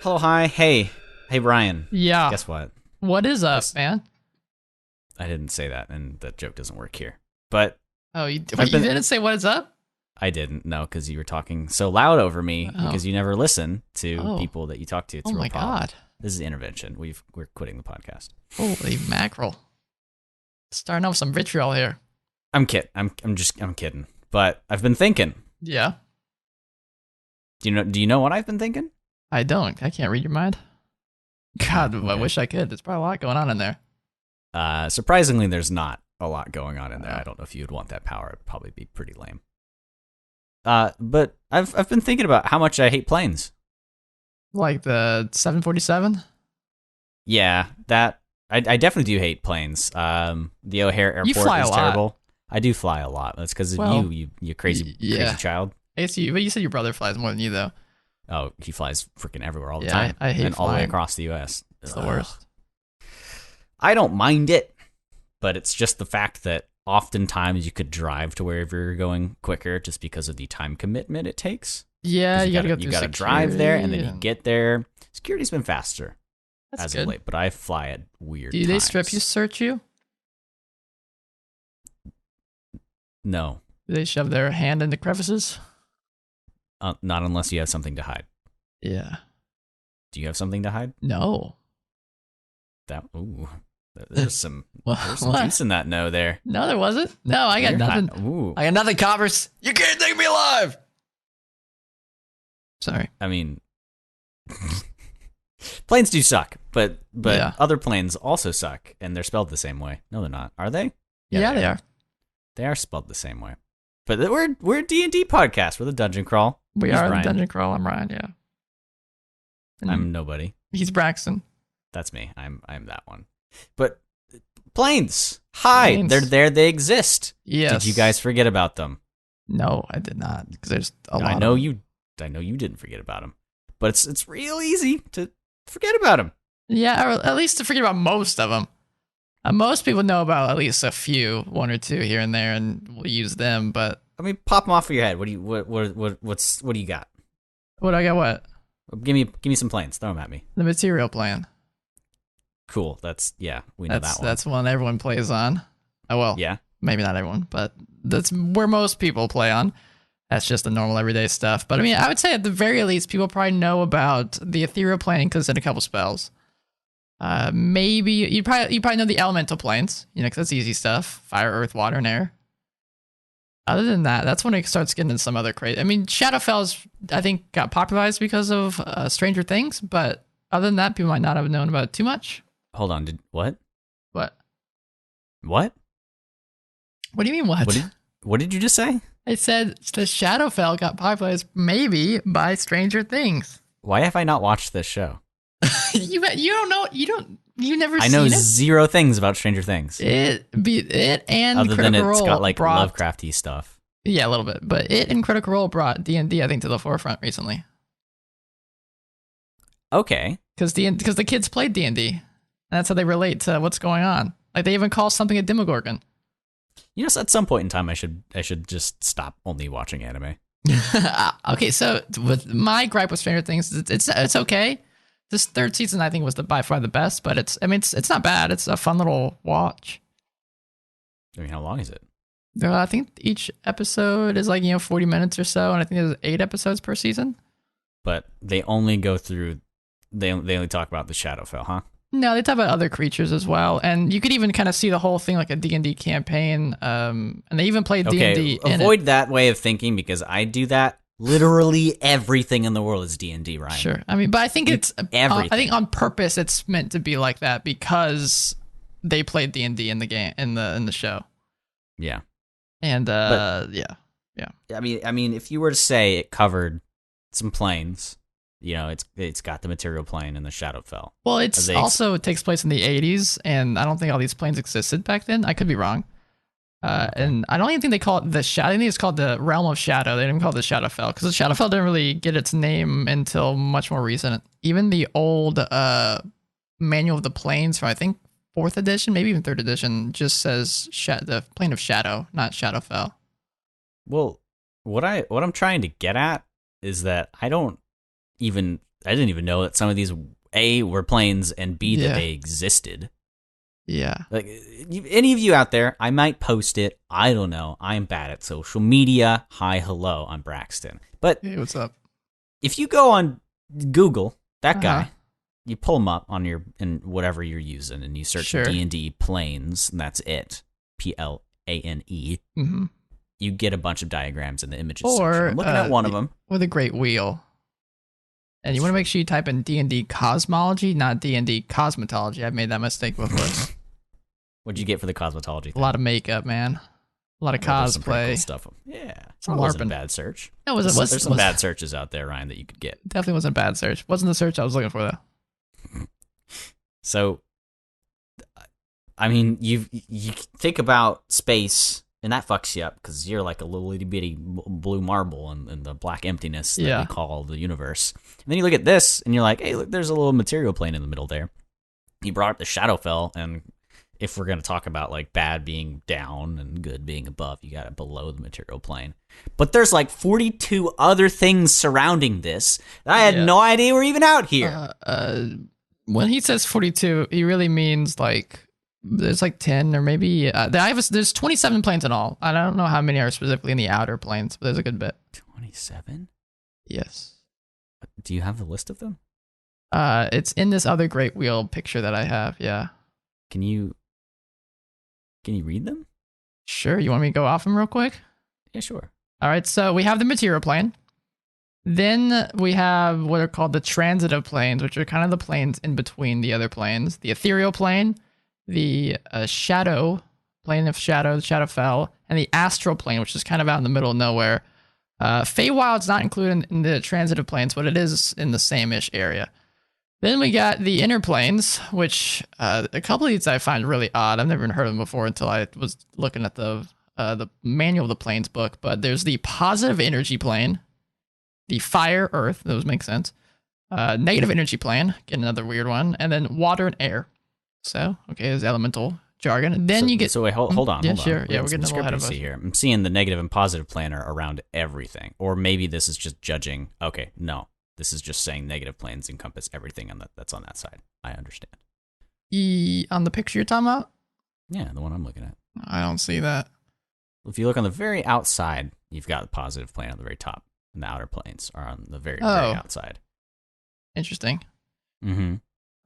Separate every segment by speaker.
Speaker 1: Hello, hi, hey, Brian.
Speaker 2: Yeah.
Speaker 1: Guess what?
Speaker 2: What is up,
Speaker 1: Guess-
Speaker 2: man?
Speaker 1: I didn't say that, and that joke doesn't work here. But
Speaker 2: Oh,
Speaker 1: I've
Speaker 2: you
Speaker 1: been.
Speaker 2: didn't say what is up?
Speaker 1: I didn't know because you were talking so loud over me
Speaker 2: Oh.
Speaker 1: because you never listen to
Speaker 2: Oh.
Speaker 1: people that you talk to. It's
Speaker 2: Oh
Speaker 1: a real
Speaker 2: my
Speaker 1: problem.
Speaker 2: god.
Speaker 1: This is intervention. We're quitting the podcast.
Speaker 2: Holy mackerel. Starting off with some vitriol here.
Speaker 1: I'm kidding. I'm kidding. But I've been thinking.
Speaker 2: Yeah.
Speaker 1: Do you know what I've been thinking?
Speaker 2: I don't. I can't read your mind. God, I
Speaker 1: Okay.
Speaker 2: wish I could. There's probably a lot going on in there.
Speaker 1: Surprisingly, there's not a lot going on in there.
Speaker 2: Oh.
Speaker 1: I don't know if you'd want that power. It'd probably be pretty lame. But I've been thinking about how much I hate planes.
Speaker 2: Like the 747?
Speaker 1: Yeah, that I definitely do hate planes. The O'Hare Airport
Speaker 2: fly a
Speaker 1: is
Speaker 2: lot.
Speaker 1: terrible. I do fly a lot. That's because of
Speaker 2: Well,
Speaker 1: you crazy
Speaker 2: yeah.
Speaker 1: crazy child.
Speaker 2: I guess but you said your brother flies more than you, though.
Speaker 1: Oh, he flies freaking everywhere all the
Speaker 2: Yeah,
Speaker 1: time.
Speaker 2: I hate
Speaker 1: and all the way
Speaker 2: flying.
Speaker 1: across the U.S.
Speaker 2: It's the worst.
Speaker 1: I don't mind it, but it's just the fact that oftentimes you could drive to wherever you're going quicker just because of the time commitment it takes.
Speaker 2: Yeah,
Speaker 1: 'Cause
Speaker 2: you gotta go through
Speaker 1: you gotta drive there, and then you
Speaker 2: security
Speaker 1: get there. Security's been faster
Speaker 2: That's
Speaker 1: as
Speaker 2: good.
Speaker 1: of late, but I fly at weird
Speaker 2: Do they
Speaker 1: times.
Speaker 2: strip you, search you?
Speaker 1: No,
Speaker 2: Do they shove their hand into crevices?
Speaker 1: not unless you have something to hide.
Speaker 2: Yeah.
Speaker 1: Do you have something to hide?
Speaker 2: No.
Speaker 1: There's some
Speaker 2: What?
Speaker 1: juice in that no there.
Speaker 2: No, there wasn't. No, I got
Speaker 1: You're
Speaker 2: nothing.
Speaker 1: Ooh.
Speaker 2: I got nothing, Coppers. You can't take me alive. Sorry.
Speaker 1: I mean, planes do suck, but
Speaker 2: Yeah.
Speaker 1: other planes also suck, and they're spelled the same way. No, they're not. Are they?
Speaker 2: Yeah, they are.
Speaker 1: They are spelled the same way. But we're a D&D podcast. We're the Dungeon Crawl.
Speaker 2: We
Speaker 1: He's
Speaker 2: are the
Speaker 1: Brian.
Speaker 2: Dungeon Crawl. I'm Ryan. Yeah. And
Speaker 1: I'm nobody.
Speaker 2: he's Braxton.
Speaker 1: That's me. I'm that one. But planes. Hi,
Speaker 2: Planes.
Speaker 1: they're there. They exist.
Speaker 2: Yes.
Speaker 1: Did you guys forget about them?
Speaker 2: No, I did not. Because there's a lot.
Speaker 1: I know you didn't forget about them. But it's real easy to forget about them.
Speaker 2: Yeah, or at least to forget about most of them. Most people know about at least a few, one or two here and there, and we'll use them. But
Speaker 1: I mean, pop them off of your head. What do you got?
Speaker 2: what I got? What
Speaker 1: Give me some planes. Throw them at me.
Speaker 2: the material plan?
Speaker 1: Cool. We know that one.
Speaker 2: That's one everyone plays on. Oh well,
Speaker 1: Yeah.
Speaker 2: maybe not everyone, but that's where most people play on. That's just the normal everyday stuff. But I mean, I would say at the very least, people probably know about the ethereal plane because in a couple spells. Maybe you probably know the elemental planes, because that's easy stuff: fire, earth, water, and air. Other than that, that's when it starts getting into some other crazy. I mean, Shadowfell's I think got popularized because of Stranger Things, but other than that, people might not have known about it too much.
Speaker 1: Hold on. What?
Speaker 2: What?
Speaker 1: What?
Speaker 2: What do you mean?
Speaker 1: What did you just say?
Speaker 2: I said the Shadowfell got popularized maybe by Stranger Things.
Speaker 1: Why have I not watched this show?
Speaker 2: you don't know you never
Speaker 1: I know
Speaker 2: seen it?
Speaker 1: zero things about Stranger Things.
Speaker 2: It and
Speaker 1: Other than
Speaker 2: Critical
Speaker 1: it's
Speaker 2: Role
Speaker 1: got like
Speaker 2: brought,
Speaker 1: Lovecrafty stuff.
Speaker 2: Yeah, a little bit, but it and Critical Role brought D&D I think to the forefront recently
Speaker 1: Okay.
Speaker 2: because the kids played D&D and that's how they relate to what's going on. Like they even call something a Demogorgon.
Speaker 1: At some point in time, I should just stop only watching anime.
Speaker 2: Okay, so with my gripe with Stranger Things, it's okay. This third season I think was by far the best, but it's not bad. It's a fun little watch.
Speaker 1: I mean, how long is it?
Speaker 2: I think each episode is like 40 minutes or so, and I think there's 8 episodes per season.
Speaker 1: But they only go through. They only talk about the Shadowfell, huh?
Speaker 2: No, they talk about other creatures as well, and you could even kind of see the whole thing like a D&D campaign. And they even played D&D.
Speaker 1: Avoid that way of thinking because I do that. Literally everything in the world is D&D, Ryan.
Speaker 2: Sure, I mean, but I think it's
Speaker 1: everything.
Speaker 2: I think on purpose it's meant to be like that because they played D&D in the game in the show.
Speaker 1: Yeah.
Speaker 2: And yeah.
Speaker 1: I mean, if you were to say it covered some planes, it's got the material plane and the Shadowfell.
Speaker 2: Well, it takes place in the 80s, and I don't think all these planes existed back then. I could be wrong. And I don't even think they call it the Shadow. I think it's called the Realm of Shadow. They didn't call it the Shadowfell because the Shadowfell didn't really get its name until much more recent. Even the old Manual of the Planes from I think 4th edition, maybe even 3rd edition, just says the Plane of Shadow, not Shadowfell.
Speaker 1: Well, what I'm trying to get at is that I don't even I didn't even know that some of these A were planes and B that
Speaker 2: Yeah.
Speaker 1: they existed.
Speaker 2: Yeah.
Speaker 1: Like any of you out there, I might post it. I don't know. I'm bad at social media. Hi, hello, I'm Braxton. But
Speaker 2: Hey, what's up?
Speaker 1: if you go on Google, that
Speaker 2: Uh-huh.
Speaker 1: guy, you pull him up on in whatever you're using, and you search
Speaker 2: Sure.
Speaker 1: D&D planes, and that's it. PLANE.
Speaker 2: Mm-hmm.
Speaker 1: You get a bunch of diagrams in the images section.
Speaker 2: Or
Speaker 1: I'm looking at one of them.
Speaker 2: or the Great Wheel. And you want to make sure you type in D&D cosmology, not D&D cosmetology. I've made that mistake before.
Speaker 1: What'd you get for the cosmetology thing?
Speaker 2: A lot of makeup, man. A lot of
Speaker 1: Well, there's some pretty
Speaker 2: cosplay.
Speaker 1: cool stuff. Yeah,
Speaker 2: Some
Speaker 1: that wasn't a
Speaker 2: LARPing.
Speaker 1: bad search.
Speaker 2: No,
Speaker 1: There's some bad searches out there, Ryan, that you could get.
Speaker 2: Definitely wasn't a bad search. Wasn't the search I was looking for though.
Speaker 1: So, I mean, you think about space, and that fucks you up because you're like a little itty bitty blue marble in the black emptiness that we call the universe. And then you look at this, and you're like, hey, look, there's a little material plane in the middle there. You brought up the Shadowfell, and if we're going to talk about like bad being down and good being above, you got it below the material plane. But there's like 42 other things surrounding this that I had no idea were even out here.
Speaker 2: When he says 42, he really means like there's like 10 or maybe there's 27 planes in all. I don't know how many are specifically in the outer planes, but there's a good bit.
Speaker 1: 27?
Speaker 2: Yes.
Speaker 1: Do you have the list of them?
Speaker 2: It's in this other Great Wheel picture that I have. Yeah.
Speaker 1: Can you read them?
Speaker 2: Sure. You want me to go off them real quick?
Speaker 1: Yeah, sure.
Speaker 2: All right. So we have the material plane. Then we have what are called the transitive planes, which are kind of the planes in between the other planes. The ethereal plane, the shadow plane of shadow, the Shadowfell, and the astral plane, which is kind of out in the middle of nowhere. Feywild's not included in the transitive planes, but it is in the same-ish area. Then we got the inner planes, which a couple of these I find really odd. I've never even heard of them before until I was looking at the manual of the planes book. But there's the positive energy plane, the fire, earth, those make sense. Negative energy plane, get another weird one, and then water and air. So, okay, there's elemental jargon. And then you get...
Speaker 1: So wait, hold on.
Speaker 2: Yeah, sure. Yeah, we're getting a little ahead of us
Speaker 1: here. I'm seeing the negative and positive plane are around everything. Or maybe this is just judging. Okay, no. This is just saying negative planes encompass everything that's on that side. I understand.
Speaker 2: On the picture you're talking about?
Speaker 1: Yeah, the one I'm looking at.
Speaker 2: I don't see that.
Speaker 1: If you look on the very outside, you've got the positive plane on the very top. And the outer planes are on the very outside.
Speaker 2: Interesting.
Speaker 1: Mm-hmm.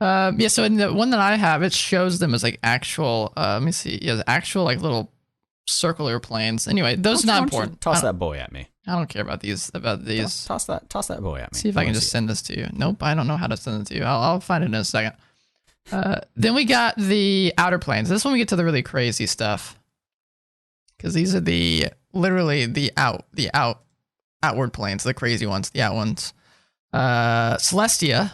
Speaker 2: Yeah, so in the one that I have, it shows them as like actual, let me see, yeah, actual like little circular planes. Anyway, those are not important.
Speaker 1: Toss that boy at me.
Speaker 2: I don't care about these.
Speaker 1: Toss that boy at me.
Speaker 2: See if I can just send this to you. Nope, I don't know how to send it to you. I'll find it in a second. Then we got the outer planes. This is when we get to the really crazy stuff, because these are literally the outward planes, the crazy ones, the out ones. Celestia,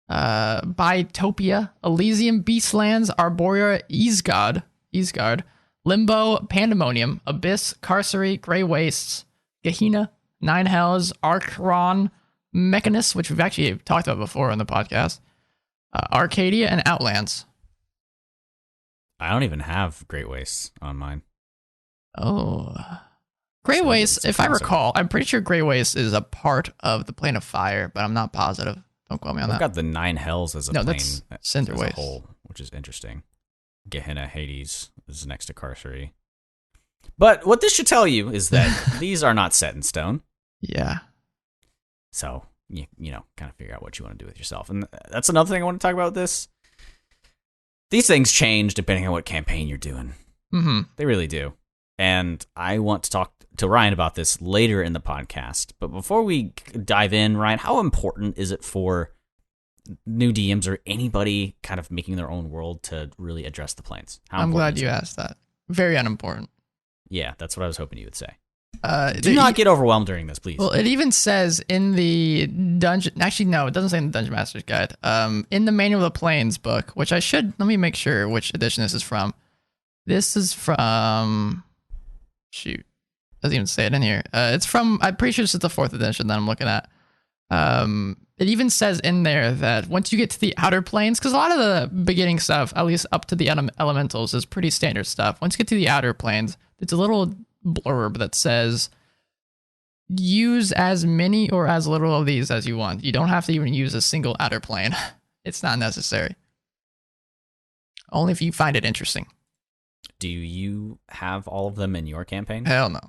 Speaker 2: Biotopia, Elysium, Beastlands, Arborea, Easgard, Limbo, Pandemonium, Abyss, Carcery, Grey Wastes, Gehenna, Nine Hells, Archron, Mechanus, which we've actually talked about before on the podcast, Arcadia, and Outlands.
Speaker 1: I don't even have Great Wastes on mine.
Speaker 2: Oh. Grey Wastes, if I recall, I'm pretty sure Grey Wastes is a part of the Plane of Fire, but I'm not positive. Don't quote me on that.
Speaker 1: I've got the Nine Hells as a plane
Speaker 2: that's Cinder
Speaker 1: as
Speaker 2: Wastes.
Speaker 1: a whole, which is interesting. Gehenna, Hades is next to Carcery. But what this should tell you is that these are not set in stone.
Speaker 2: Yeah.
Speaker 1: So, you know, kind of figure out what you want to do with yourself. And that's another thing I want to talk about with this. These things change depending on what campaign you're doing.
Speaker 2: Mm-hmm.
Speaker 1: They really do. And I want to talk to Ryan about this later in the podcast. But before we dive in, Ryan, how important is it for new DMs or anybody kind of making their own world to really address the planes?
Speaker 2: I'm glad you asked that. Very unimportant.
Speaker 1: Yeah, that's what I was hoping you would say.
Speaker 2: Do
Speaker 1: not get overwhelmed during this, please.
Speaker 2: Well, it even says in the dungeon. Actually, no, it doesn't say in the Dungeon Master's Guide. In the Manual of the Planes book, which let me make sure which edition this is from. This is from. Shoot, doesn't even say it in here. It's from. I'm pretty sure this is the 4th edition that I'm looking at. It even says in there that once you get to the outer planes, because a lot of the beginning stuff, at least up to the elementals, is pretty standard stuff. Once you get to the outer planes, it's a little blurb that says use as many or as little of these as you want. You don't have to even use a single outer plane. It's not necessary. Only if you find it interesting.
Speaker 1: Do you have all of them in your campaign?
Speaker 2: Hell no.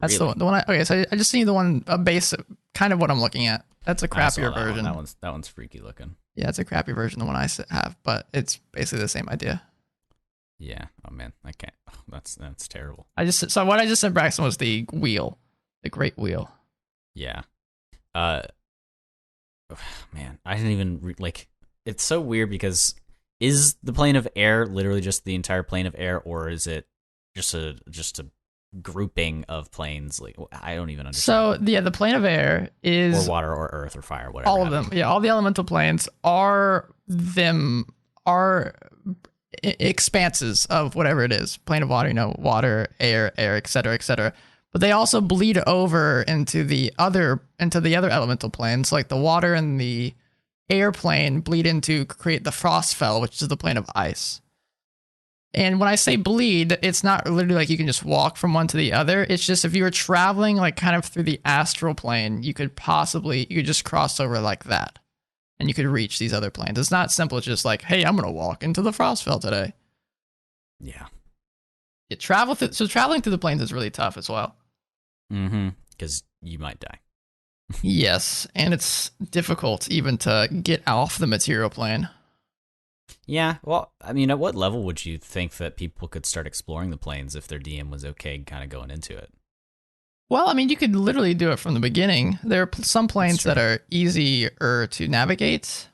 Speaker 2: That's
Speaker 1: Really?
Speaker 2: the one. Okay, so I just need the one, a basic, kind of what I'm looking at. That's a crappier version.
Speaker 1: That one's freaky looking.
Speaker 2: Yeah, it's a crappy version of the one I have, but it's basically the same idea.
Speaker 1: Yeah. Oh man, I can't. Oh, that's terrible.
Speaker 2: So what I just said, Braxton, was the wheel, the Great Wheel.
Speaker 1: Yeah. Man, I didn't even like. It's so weird because is the plane of air literally just the entire plane of air, or is it just a grouping of planes? Like, I don't even understand.
Speaker 2: So yeah, the plane of air is
Speaker 1: or water or earth or fire, whatever.
Speaker 2: All of them. Yeah, all the elemental planes are expanses of whatever it is. Plane of water, water, air, etc., etc. But they also bleed over into the other elemental planes, like the water and the air plane bleed into create the Frostfell, which is the plane of ice. And when I say bleed, it's not literally like you can just walk from one to the other. It's just if you were traveling like kind of through the astral plane, you could just cross over like that. And you could reach these other planes. It's not simple. It's just like, hey, I'm going to walk into the Frostfell today.
Speaker 1: Yeah.
Speaker 2: So traveling through the planes is really tough as well.
Speaker 1: Mm-hmm. Because you might die.
Speaker 2: Yes. And it's difficult even to get off the material plane.
Speaker 1: Yeah, well, I mean, at what level would you think that people could start exploring the planes if their DM was okay kind of going into it?
Speaker 2: Well, I mean, you could literally do it from the beginning. There are some planes that are easier to navigate,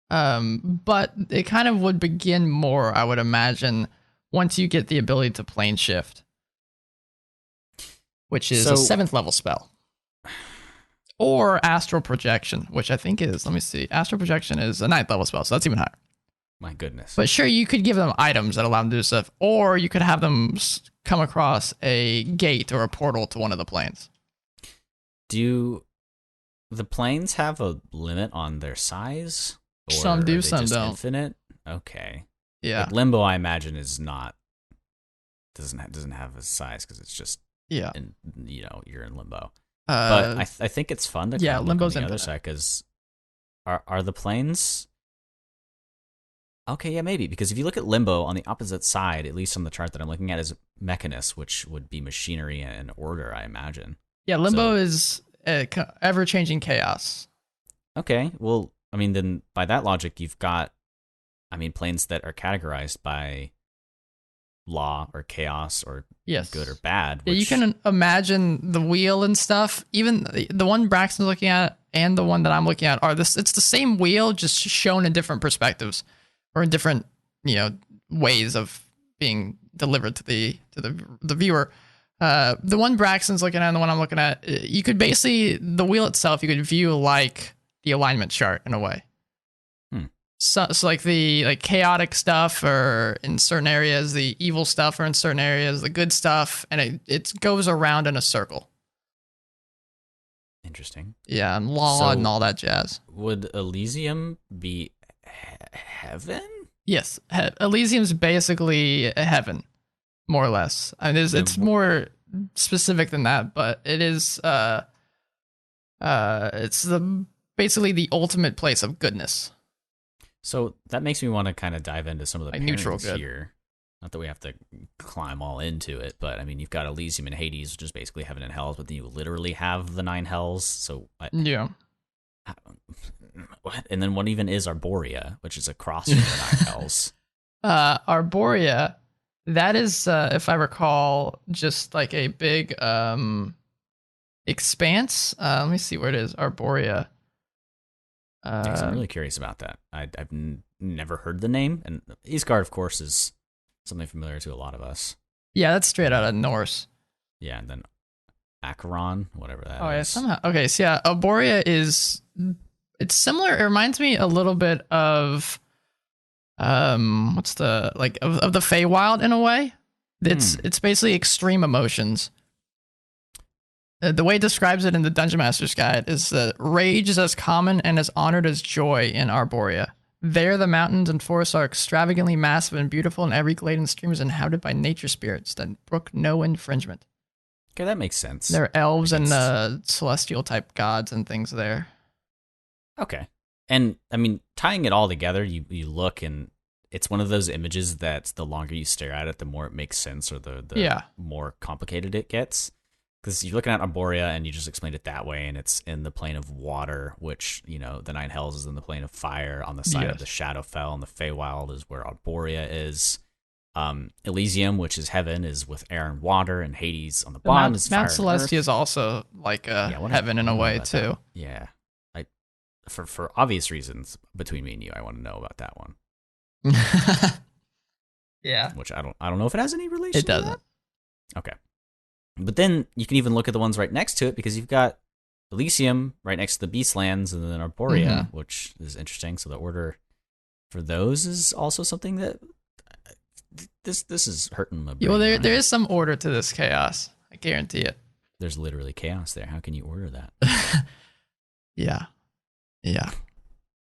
Speaker 2: but it kind of would begin more, I would imagine, once you get the ability to plane shift, which is a 7th level spell. Or astral projection, which I think is, let me see, astral projection is a 9th level spell, so that's even higher.
Speaker 1: My goodness.
Speaker 2: But sure, you could give them items that allow them to do stuff, or you could have them come across a gate or a portal to one of the planes.
Speaker 1: Do the planes have a limit on their size? Or
Speaker 2: some do, some don't.
Speaker 1: Infinite? Okay.
Speaker 2: Yeah.
Speaker 1: Like Limbo, I imagine, is not doesn't have a size because it's just you're in limbo. But I think it's fun to kind of look on the other side because are the planes. Okay, yeah, maybe. Because if you look at Limbo, on the opposite side, at least on the chart that I'm looking at, is Mechanus, which would be machinery and order, I imagine.
Speaker 2: Yeah, Limbo is ever-changing chaos.
Speaker 1: Okay, well, I mean, then by that logic, you've got, planes that are categorized by law or chaos or good or bad.
Speaker 2: Yeah, you can imagine the wheel and stuff. Even the one Braxton's looking at and the one that I'm looking at it's the same wheel, just shown in different perspectives. Or in different, ways of being delivered to the viewer. The one Braxton's looking at and the one I'm looking at, you could basically, the wheel itself, you could view like the alignment chart in a way. So like the chaotic stuff or in certain areas, the evil stuff or in certain areas, the good stuff, and it goes around in a circle.
Speaker 1: Interesting.
Speaker 2: Yeah, and law and all that jazz.
Speaker 1: Would Elysium be heaven?
Speaker 2: Yes, Elysium's basically a heaven, more or less. I mean, it's more specific than that, but it is. It's basically the ultimate place of goodness.
Speaker 1: So that makes me want to kind of dive into some of the pairings
Speaker 2: neutral good
Speaker 1: here. Not that we have to climb all into it, but I mean, you've got Elysium and Hades, which is basically heaven and hells, but then you literally have the 9 hells. So
Speaker 2: yeah.
Speaker 1: What? And then what even is Arborea, which is a cross from the 9 hells?
Speaker 2: Arborea, that is, if I recall, just like a big expanse. Let me see where it is. Arborea.
Speaker 1: I'm really curious about that. I've never heard the name, and Isgard, of course, is something familiar to a lot of us.
Speaker 2: Yeah, that's straight out of Norse.
Speaker 1: Yeah, and then Acheron, whatever that is.
Speaker 2: Oh yeah, somehow. Okay, so yeah, Arborea is. It's similar. It reminds me a little bit of, what's the of the Feywild in a way. It's basically extreme emotions. The way it describes it in the Dungeon Master's Guide is that rage is as common and as honored as joy in Arborea. There, the mountains and forests are extravagantly massive and beautiful, and every glade and stream is inhabited by nature spirits that brook no infringement.
Speaker 1: Okay, that makes sense.
Speaker 2: There are elves and celestial type gods and things there.
Speaker 1: Okay. And, I mean, tying it all together, you look, and it's one of those images that the longer you stare at it, the more it makes sense, or the more complicated it gets. Because you're looking at Arborea, and you just explained it that way, and it's in the plane of water, which, the Nine Hells is in the plane of fire. On the side of the Shadowfell, and the Feywild is where Arborea is. Elysium, which is heaven, is with air and water, and Hades on the bottom is fire.
Speaker 2: Mount Celestia is also like heaven in a way too.
Speaker 1: That? Yeah, for obvious reasons, between me and you, I want to know about that one.
Speaker 2: Yeah,
Speaker 1: which I don't know if it has any relation.
Speaker 2: It doesn't.
Speaker 1: To that. Okay, but then you can even look at the ones right next to it, because you've got Elysium right next to the Beastlands, and then Arborea, which is interesting. So the order for those is also something that. This is hurting my brain.
Speaker 2: Well, there is some order to this chaos. I guarantee it.
Speaker 1: There's literally chaos there. How can you order that?
Speaker 2: Yeah.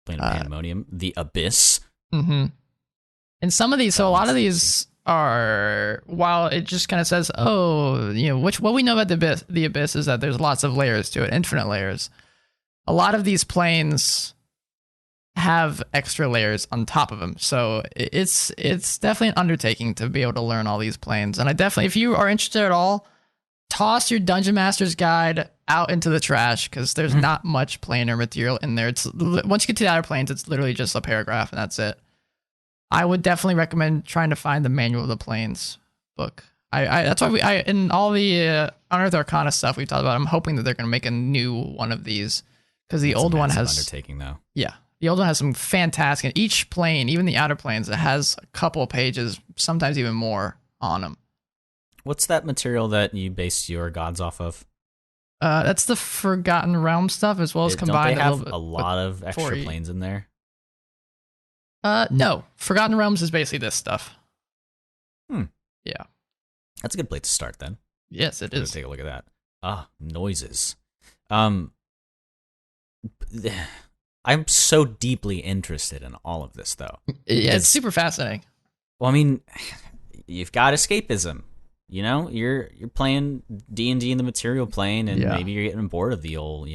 Speaker 1: Plane of Pandemonium, the Abyss.
Speaker 2: Mm-hmm. And some of these, so a lot of these are, while it just kind of says, what we know about the Abyss is that there's lots of layers to it, infinite layers. A lot of these planes have extra layers on top of them, so it's definitely an undertaking to be able to learn all these planes. And I definitely, if you are interested at all, toss your Dungeon Master's Guide out into the trash, because there's not much planar material in there. It's once you get to the outer planes, it's literally just a paragraph and that's it. I would definitely recommend trying to find the Manual of the Planes book. That's why in all the Unearthed Arcana stuff we've talked about, I'm hoping that they're going to make a new one of these, because the old one has
Speaker 1: undertaking though.
Speaker 2: Yeah. The old one has some fantastic, each plane, even the outer planes, it has a couple of pages, sometimes even more on them.
Speaker 1: What's that material that you base your gods off of?
Speaker 2: That's the Forgotten Realm stuff, as well as combined.
Speaker 1: Don't they have a lot of extra planes in there?
Speaker 2: No. Forgotten Realms is basically this stuff. Yeah.
Speaker 1: That's a good place to start then.
Speaker 2: Yes, it is.
Speaker 1: Take a look at that. Noises. I'm so deeply interested in all of this, though.
Speaker 2: Yeah, it's super fascinating.
Speaker 1: Well, I mean, you've got escapism. You're playing D&D in the material plane, and maybe you're getting bored of the old,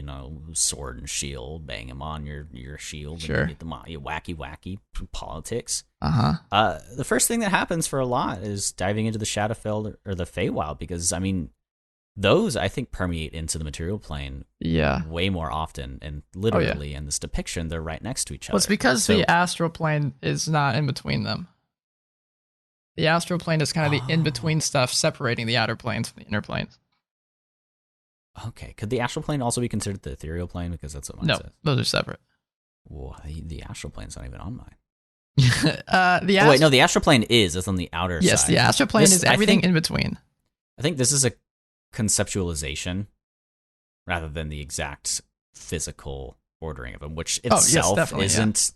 Speaker 1: sword and shield, bang them on your shield, and you get the wacky politics. The first thing that happens for a lot is diving into the Shadowfell or the Feywild, because, I mean, those, I think, permeate into the material plane way more often, and literally in this depiction, they're right next to each other.
Speaker 2: Well, it's because the astral plane is not in between them. The astral plane is kind of the in-between stuff, separating the outer planes from the inner planes.
Speaker 1: Okay. Could the astral plane also be considered the ethereal plane? Because that's what mine says.
Speaker 2: No, those are separate.
Speaker 1: Whoa, the astral plane's not even on mine.
Speaker 2: The
Speaker 1: astral plane is. It's on the outer side.
Speaker 2: Yes, the astral plane is everything in between.
Speaker 1: I think this is a conceptualization rather than the exact physical ordering of them, which itself isn't,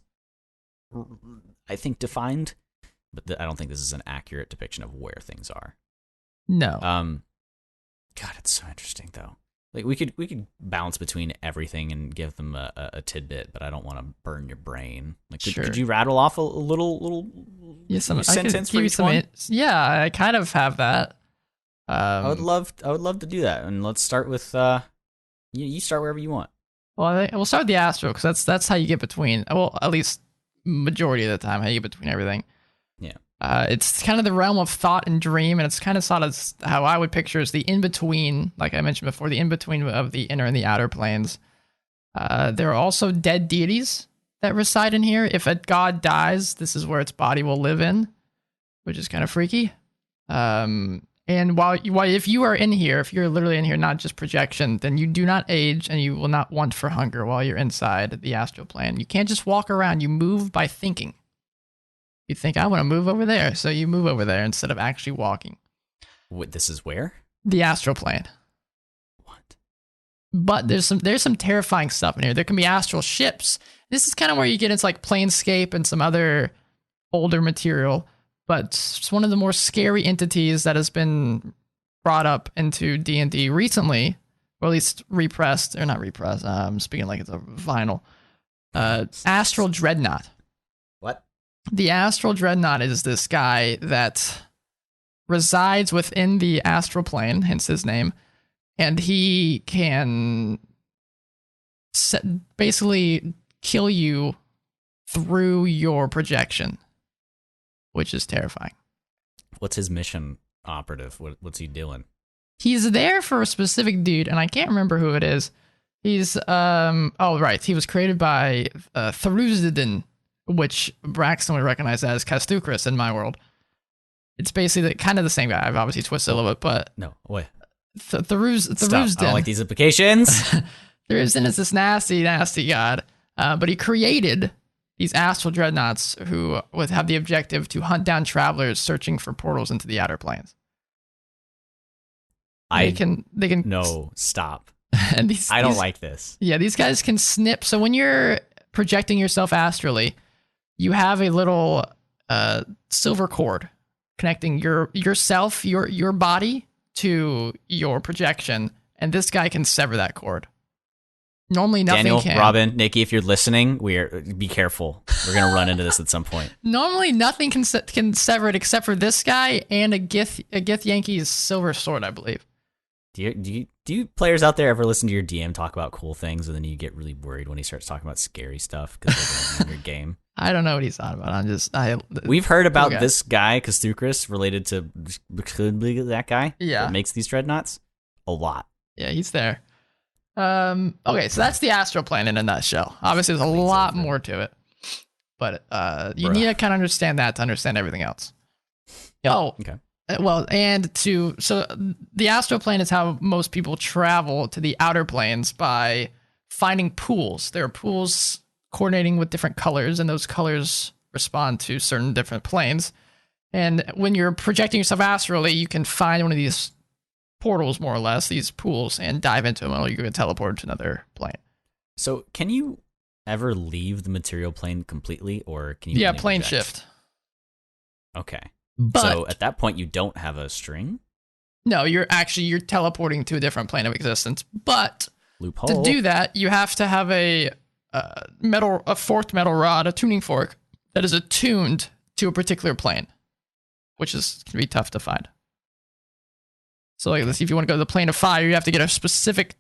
Speaker 1: I think, defined. But I don't think this is an accurate depiction of where things are.
Speaker 2: No.
Speaker 1: God, it's so interesting though. Like we could bounce between everything and give them a tidbit, but I don't want to burn your brain. Like, could you rattle off a little sentence for each one?
Speaker 2: Yeah, I kind of have that.
Speaker 1: I would love to do that, and let's start with you start wherever you want.
Speaker 2: Well, we'll start with the astral, because that's how you get between. Well, at least majority of the time, how you get between everything.
Speaker 1: Yeah.
Speaker 2: It's kind of the realm of thought and dream, and it's kind of sort of how I would picture is the in-between, like I mentioned before, the in-between of the inner and the outer planes. There are also dead deities that reside in here. If a god dies, this is where its body will live in, which is kind of freaky. And if you are in here, if you're literally in here, not just projection, then you do not age, and you will not want for hunger while you're inside the astral plane. You can't just walk around. You move by thinking. You think, I want to move over there, so you move over there instead of actually walking.
Speaker 1: What, this is where?
Speaker 2: The astral plane.
Speaker 1: What?
Speaker 2: But there's some terrifying stuff in here. There can be astral ships. This is kind of where you get into like Planescape and some other older material. But it's one of the more scary entities that has been brought up into D&D recently, or at least repressed, or not repressed. I'm speaking like it's a vinyl. Astral Dreadnought.
Speaker 1: What?
Speaker 2: The Astral Dreadnought is this guy that resides within the astral plane, hence his name, and he can basically kill you through your projection, which is terrifying.
Speaker 1: What's his mission, operative? What's he doing?
Speaker 2: He's there for a specific dude, and I can't remember who it is. He's he was created by Tharuzidin, which Braxton would recognize as Kastukris in my world. It's basically kind of the same guy. I've obviously twisted a little bit, but
Speaker 1: no, wait.
Speaker 2: Tharuzidin.
Speaker 1: I don't like these implications.
Speaker 2: Tharuzidin is this nasty, nasty god, but he created these astral dreadnoughts who would have the objective to hunt down travelers searching for portals into the outer planes. They can
Speaker 1: no, stop.
Speaker 2: And
Speaker 1: I don't like this.
Speaker 2: Yeah, these guys can snip. So when you're projecting yourself astrally, you have a little silver cord connecting yourself, your body to your projection, and this guy can sever that cord. Normally nothing
Speaker 1: Daniel,
Speaker 2: can.
Speaker 1: Robin, Nikki, if you're listening, be careful. We're gonna run into this at some point.
Speaker 2: Normally nothing can sever it except for this guy and a Gith Yankee's silver sword, I believe.
Speaker 1: Do you players out there ever listen to your DM talk about cool things and then you get really worried when he starts talking about scary stuff because they're in your game?
Speaker 2: I don't know what he's on about.
Speaker 1: We've heard about this guy, Kastukris, related to that guy that makes these dreadnoughts a lot.
Speaker 2: Yeah, he's there. Okay, so that's the astral plane in a nutshell. Obviously, there's a lot more to it, but you need to kind of understand that to understand everything else. Oh, okay. Well, so the astral plane is how most people travel to the outer planes by finding pools. There are pools coordinating with different colors, and those colors respond to certain different planes. And when you're projecting yourself astrally, you can find one of these portals, more or less, these pools, and dive into them, or you can teleport to another plane.
Speaker 1: So can you ever leave the material plane completely, or can you?
Speaker 2: Yeah, plane shift.
Speaker 1: Okay.
Speaker 2: But,
Speaker 1: so at that point, you don't have a string?
Speaker 2: No, you're teleporting to a different plane of existence. But
Speaker 1: loophole.
Speaker 2: To do that, you have to have a forked metal rod, a tuning fork that is attuned to a particular plane, which can be tough to find. So, like, let's see, if you want to go to the plane of fire, you have to get a specific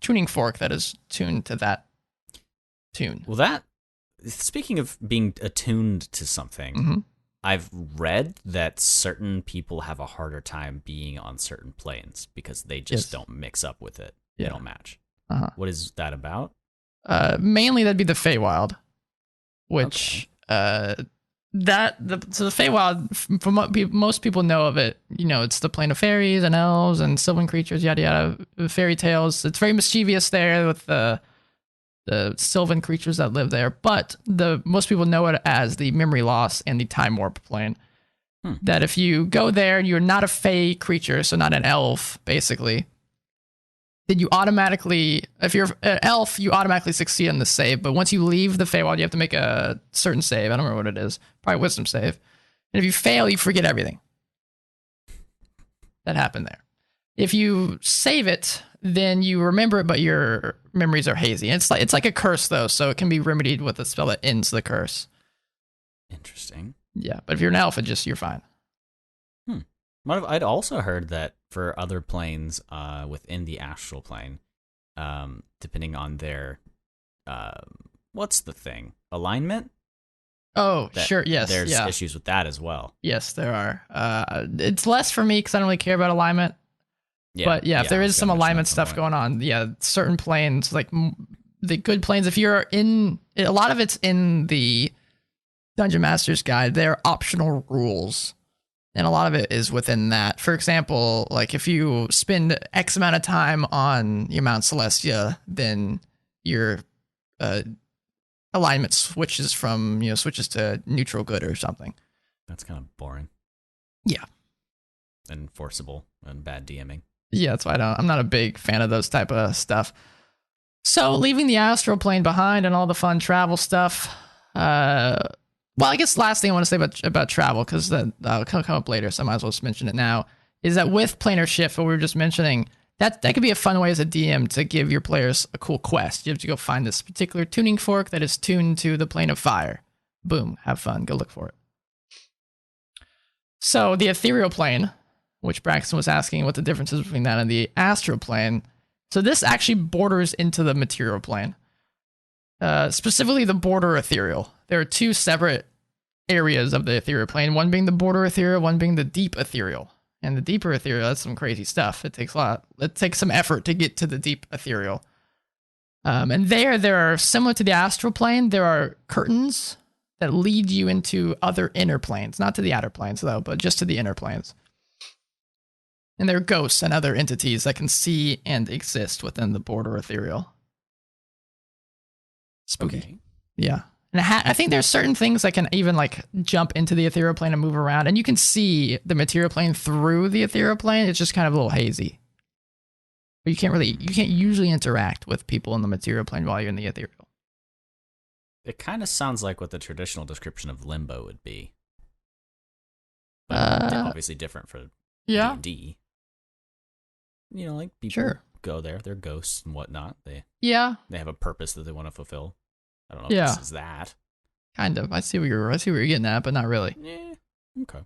Speaker 2: tuning fork that is tuned to that tune.
Speaker 1: Well, speaking of being attuned to something. Mm-hmm. I've read that certain people have a harder time being on certain planes because they just don't mix up with it. Yeah. They don't match. Uh-huh. What is that about?
Speaker 2: Mainly that'd be the Feywild, which the Feywild, from what most people know of it, it's the plane of fairies and elves and sylvan creatures, yada yada, fairy tales. It's very mischievous there with the sylvan creatures that live there, but most people know it as the memory loss and the time warp plane. That if you go there and you're not a fey creature, so not an elf, basically, then you automatically, if you're an elf, you automatically succeed on the save. But once you leave the Feywild, you have to make a certain save. I don't remember what it is. Probably wisdom save. And if you fail, you forget everything that happened there. If you save it, then you remember it, but your memories are hazy. It's like a curse, though, so it can be remedied with a spell that ends the curse.
Speaker 1: Interesting.
Speaker 2: Yeah, but if you're an elf, you're fine.
Speaker 1: I'd also heard that for other planes within the astral plane, depending on their, what's the thing? Alignment?
Speaker 2: Oh, sure, yes.
Speaker 1: There's issues with that as well.
Speaker 2: Yes, there are. It's less for me because I don't really care about alignment. Yeah, but if there is some alignment stuff going on, certain planes, like the good planes, if you're in, a lot of it's in the Dungeon Master's Guide, they're optional rules. And a lot of it is within that. For example, like if you spend X amount of time on your Mount Celestia, then your alignment switches to neutral good or something.
Speaker 1: That's kind of boring.
Speaker 2: Yeah.
Speaker 1: And forcible and bad DMing.
Speaker 2: Yeah, that's why I'm not a big fan of those type of stuff. So leaving the astral plane behind and all the fun travel stuff. Well, I guess the last thing I want to say about travel, because that'll come up later, so I might as well just mention it now, is that with planar shift, what we were just mentioning, that could be a fun way as a DM to give your players a cool quest. You have to go find this particular tuning fork that is tuned to the plane of fire. Boom, have fun, go look for it. So the ethereal plane, which Braxton was asking what the difference is between that and the astral plane. So this actually borders into the material plane, specifically the border ethereal. There are two separate areas of the ethereal plane, one being the border ethereal, one being the deep ethereal. And the deeper ethereal, that's some crazy stuff. It takes some effort to get to the deep ethereal. And there are, similar to the astral plane, there are curtains that lead you into other inner planes, not to the outer planes though, but just to the inner planes. And there are ghosts and other entities that can see and exist within the border ethereal. Spooky.
Speaker 1: Okay.
Speaker 2: Yeah. And I think there's certain things that can even like jump into the ethereal plane and move around, and you can see the material plane through the ethereal plane. It's just kind of a little hazy. But you can't usually interact with people in the material plane while you're in the ethereal.
Speaker 1: It kind of sounds like what the traditional description of limbo would be. But obviously different for D&D. You know, like people go there, they're ghosts and whatnot. They have a purpose that they want to fulfill. I don't know if this is that.
Speaker 2: Kind of. I see what you're getting at, but not really.
Speaker 1: Yeah. Okay.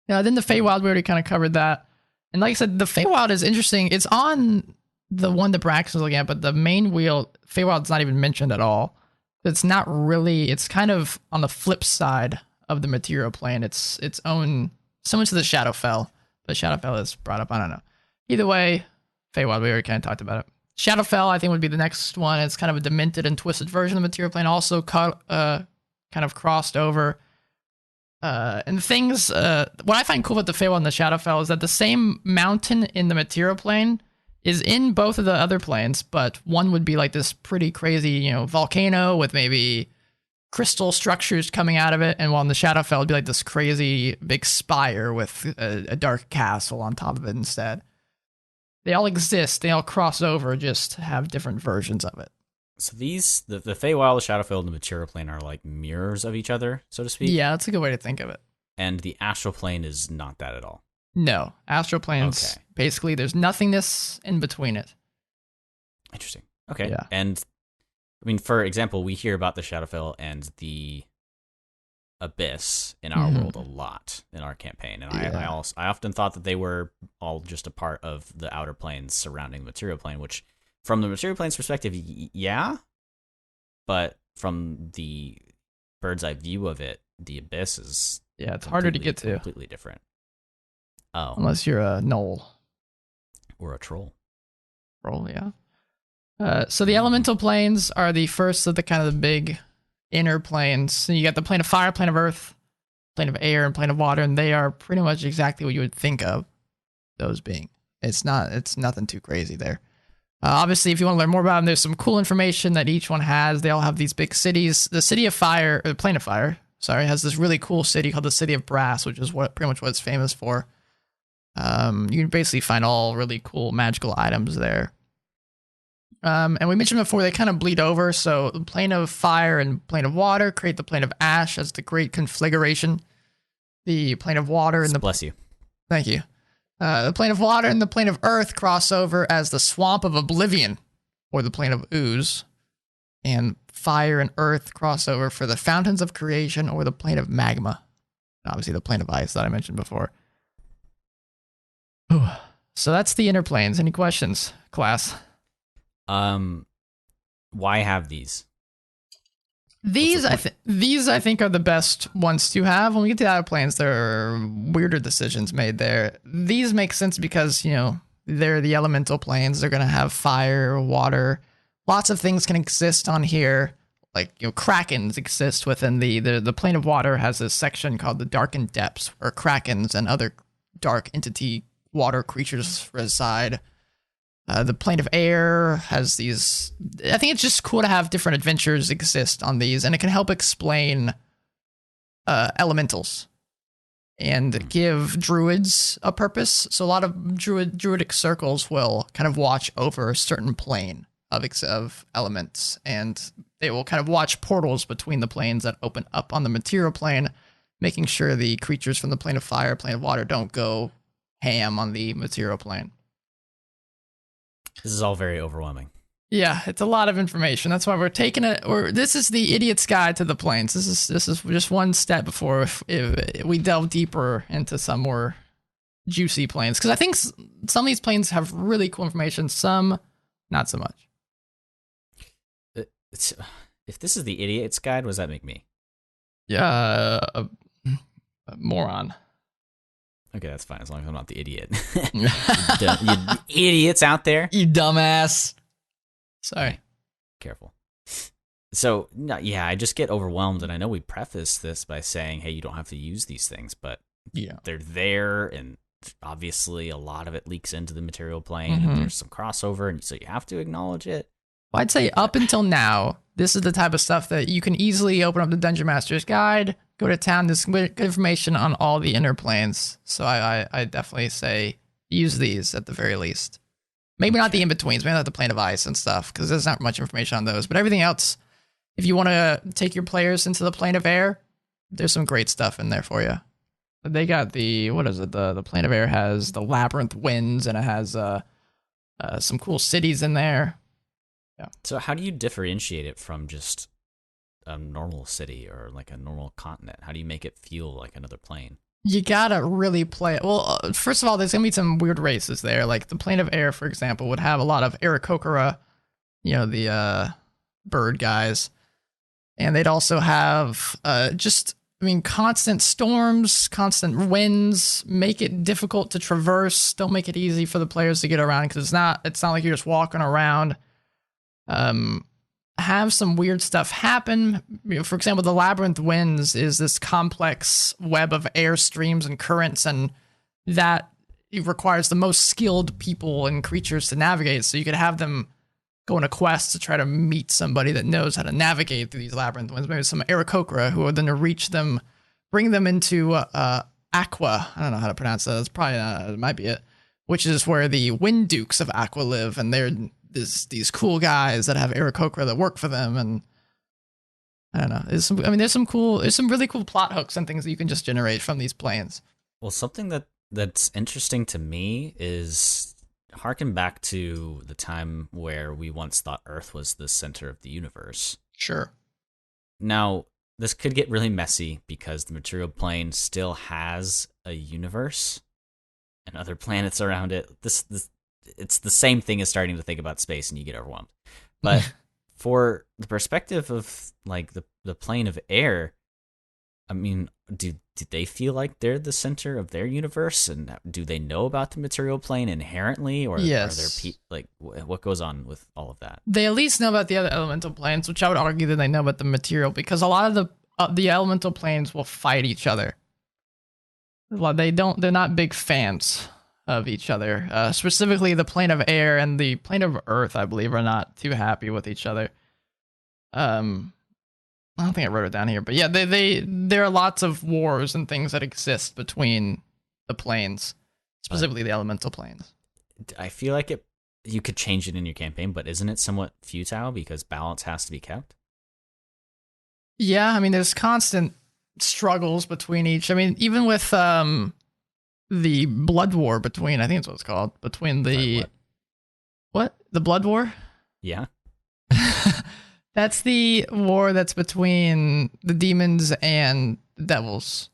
Speaker 2: Yeah, then the Feywild, we already kind of covered that. And like I said, the Feywild is interesting. It's on the one that Braxton's looking at, but the main wheel, Feywild's not even mentioned at all. It's not really, it's kind of on the flip side of the material plane. It's its own, similar to the Shadowfell, but Shadowfell is brought up, I don't know. Either way, Feywild, we already kind of talked about it. Shadowfell, I think, would be the next one. It's kind of a demented and twisted version of the material plane, also kind of crossed over. And things, what I find cool about the Feywild and the Shadowfell is that the same mountain in the material plane is in both of the other planes, but one would be like this pretty crazy, volcano with maybe crystal structures coming out of it, and while in the Shadowfell, it'd be like this crazy big spire with a dark castle on top of it instead. They all exist. They all cross over, just have different versions of it.
Speaker 1: So these, the Feywild, the Shadowfell, and the Material Plane are like mirrors of each other, so to speak?
Speaker 2: Yeah, that's a good way to think of it.
Speaker 1: And the Astral Plane is not that at all?
Speaker 2: No. Astral Plane's basically, there's nothingness in between it.
Speaker 1: Interesting. Okay.
Speaker 2: Yeah.
Speaker 1: And, I mean, for example, we hear about the Shadowfell and the Abyss in our world a lot in our campaign, and I often thought that they were all just a part of the outer planes surrounding the material plane, which from the material plane's perspective, but from the bird's eye view of it, the Abyss is
Speaker 2: it's harder to get to,
Speaker 1: completely different. Oh,
Speaker 2: unless you're a gnoll
Speaker 1: or a troll.
Speaker 2: So the elemental planes are the first of the kind of the big inner planes. So you got the plane of fire, plane of earth, plane of air, and plane of water, and they are pretty much exactly what you would think of those being. It's nothing too crazy there. Obviously, if you want to learn more about them, there's some cool information that each one has. They all have these big cities. The city of fire, or the plane of fire, has this really cool city called the City of Brass, which is pretty much what it's famous for. You can basically find all really cool magical items there. And we mentioned before, they kind of bleed over. So the plane of fire and plane of water create the plane of ash as the great conflagration. The plane of water and
Speaker 1: bless you.
Speaker 2: Thank you. The plane of water and the plane of earth cross over as the swamp of oblivion, or the plane of ooze. And fire and earth cross over for the fountains of creation, or the plane of magma. And obviously the plane of ice that I mentioned before. So that's the inner planes. Any questions, class?
Speaker 1: Why have these?
Speaker 2: These I think are the best ones to have. When we get to the outer planes, there are weirder decisions made there. These make sense because, they're the elemental planes. They're going to have fire, water. Lots of things can exist on here. Like, krakens exist within the plane of water has this section called the darkened depths, where krakens and other dark entity water creatures reside. The plane of air has these. I think it's just cool to have different adventures exist on these, and it can help explain elementals and give druids a purpose. So a lot of druidic circles will kind of watch over a certain plane of elements, and they will kind of watch portals between the planes that open up on the material plane, making sure the creatures from the plane of fire, plane of water don't go ham on the material plane.
Speaker 1: This is all very overwhelming.
Speaker 2: Yeah, it's a lot of information. That's why we're taking it. Or this is the idiot's guide to the planes. This is just one step before if we delve deeper into some more juicy planes. Because I think some of these planes have really cool information. Some not so much.
Speaker 1: If this is the idiot's guide, what does that make me?
Speaker 2: Yeah, a moron.
Speaker 1: Okay, that's fine as long as I'm not the idiot. You idiots out there,
Speaker 2: you dumbass. Sorry.
Speaker 1: Careful. So, yeah, I just get overwhelmed, and I know we preface this by saying, hey, you don't have to use these things, but they're there, and obviously a lot of it leaks into the material plane, and there's some crossover, and so you have to acknowledge it.
Speaker 2: Well, I'd say up until now, this is the type of stuff that you can easily open up the Dungeon Master's Guide, go to town, there's good information on all the inner planes, so I definitely say use these at the very least. Maybe not the in-betweens, maybe not the plane of ice and stuff, because there's not much information on those. But everything else, if you want to take your players into the plane of air, there's some great stuff in there for you. They got what is it? The plane of air has the labyrinth winds, and it has some cool cities in there. Yeah.
Speaker 1: So how do you differentiate it from just a normal city or like a normal continent? How do you make it feel like another plane?
Speaker 2: You gotta really play it. Well, first of all, there's gonna be some weird races there. Like the plane of air, for example, would have a lot of Aarakocra, the bird guys, and they'd also have constant storms, constant winds, make it difficult to traverse. Don't make it easy for the players to get around because it's not like you're just walking around. Have some weird stuff happen. For example, the labyrinth winds is this complex web of air streams and currents, and that it requires the most skilled people and creatures to navigate. So you could have them go on a quest to try to meet somebody that knows how to navigate through these labyrinth winds. Maybe some Aarakocra who would then reach them, bring them into Aqua. I don't know how to pronounce that. It's probably it might be it. Which is where the Wind Dukes of Aqua live, and they're these cool guys that have Aarakocra that work for them, and I don't know. There's some really cool plot hooks and things that you can just generate from these planes.
Speaker 1: Well, something that's interesting to me is harken back to the time where we once thought Earth was the center of the universe.
Speaker 2: Sure.
Speaker 1: Now, this could get really messy because the material plane still has a universe and other planets around it. This it's the same thing as starting to think about space and you get overwhelmed. But for the perspective of like the plane of air, I mean, do they feel like they're the center of their universe, and do they know about the material plane inherently, or
Speaker 2: yes.
Speaker 1: are there what goes on with all of that?
Speaker 2: They at least know about the other elemental planes, which I would argue that they know about the material, because a lot of the elemental planes will fight each other. They're not big fans of each other. Specifically, the plane of air and the plane of earth, I believe, are not too happy with each other. I don't think I wrote it down here, but yeah, there are lots of wars and things that exist between the planes, specifically the elemental planes.
Speaker 1: I feel like you could change it in your campaign, but isn't it somewhat futile because balance has to be kept?
Speaker 2: Yeah, I mean, there's constant struggles between each. I mean, even with the blood war between, I think it's what it's called, between the what? The blood war?
Speaker 1: Yeah.
Speaker 2: That's the war that's between the demons and the devils.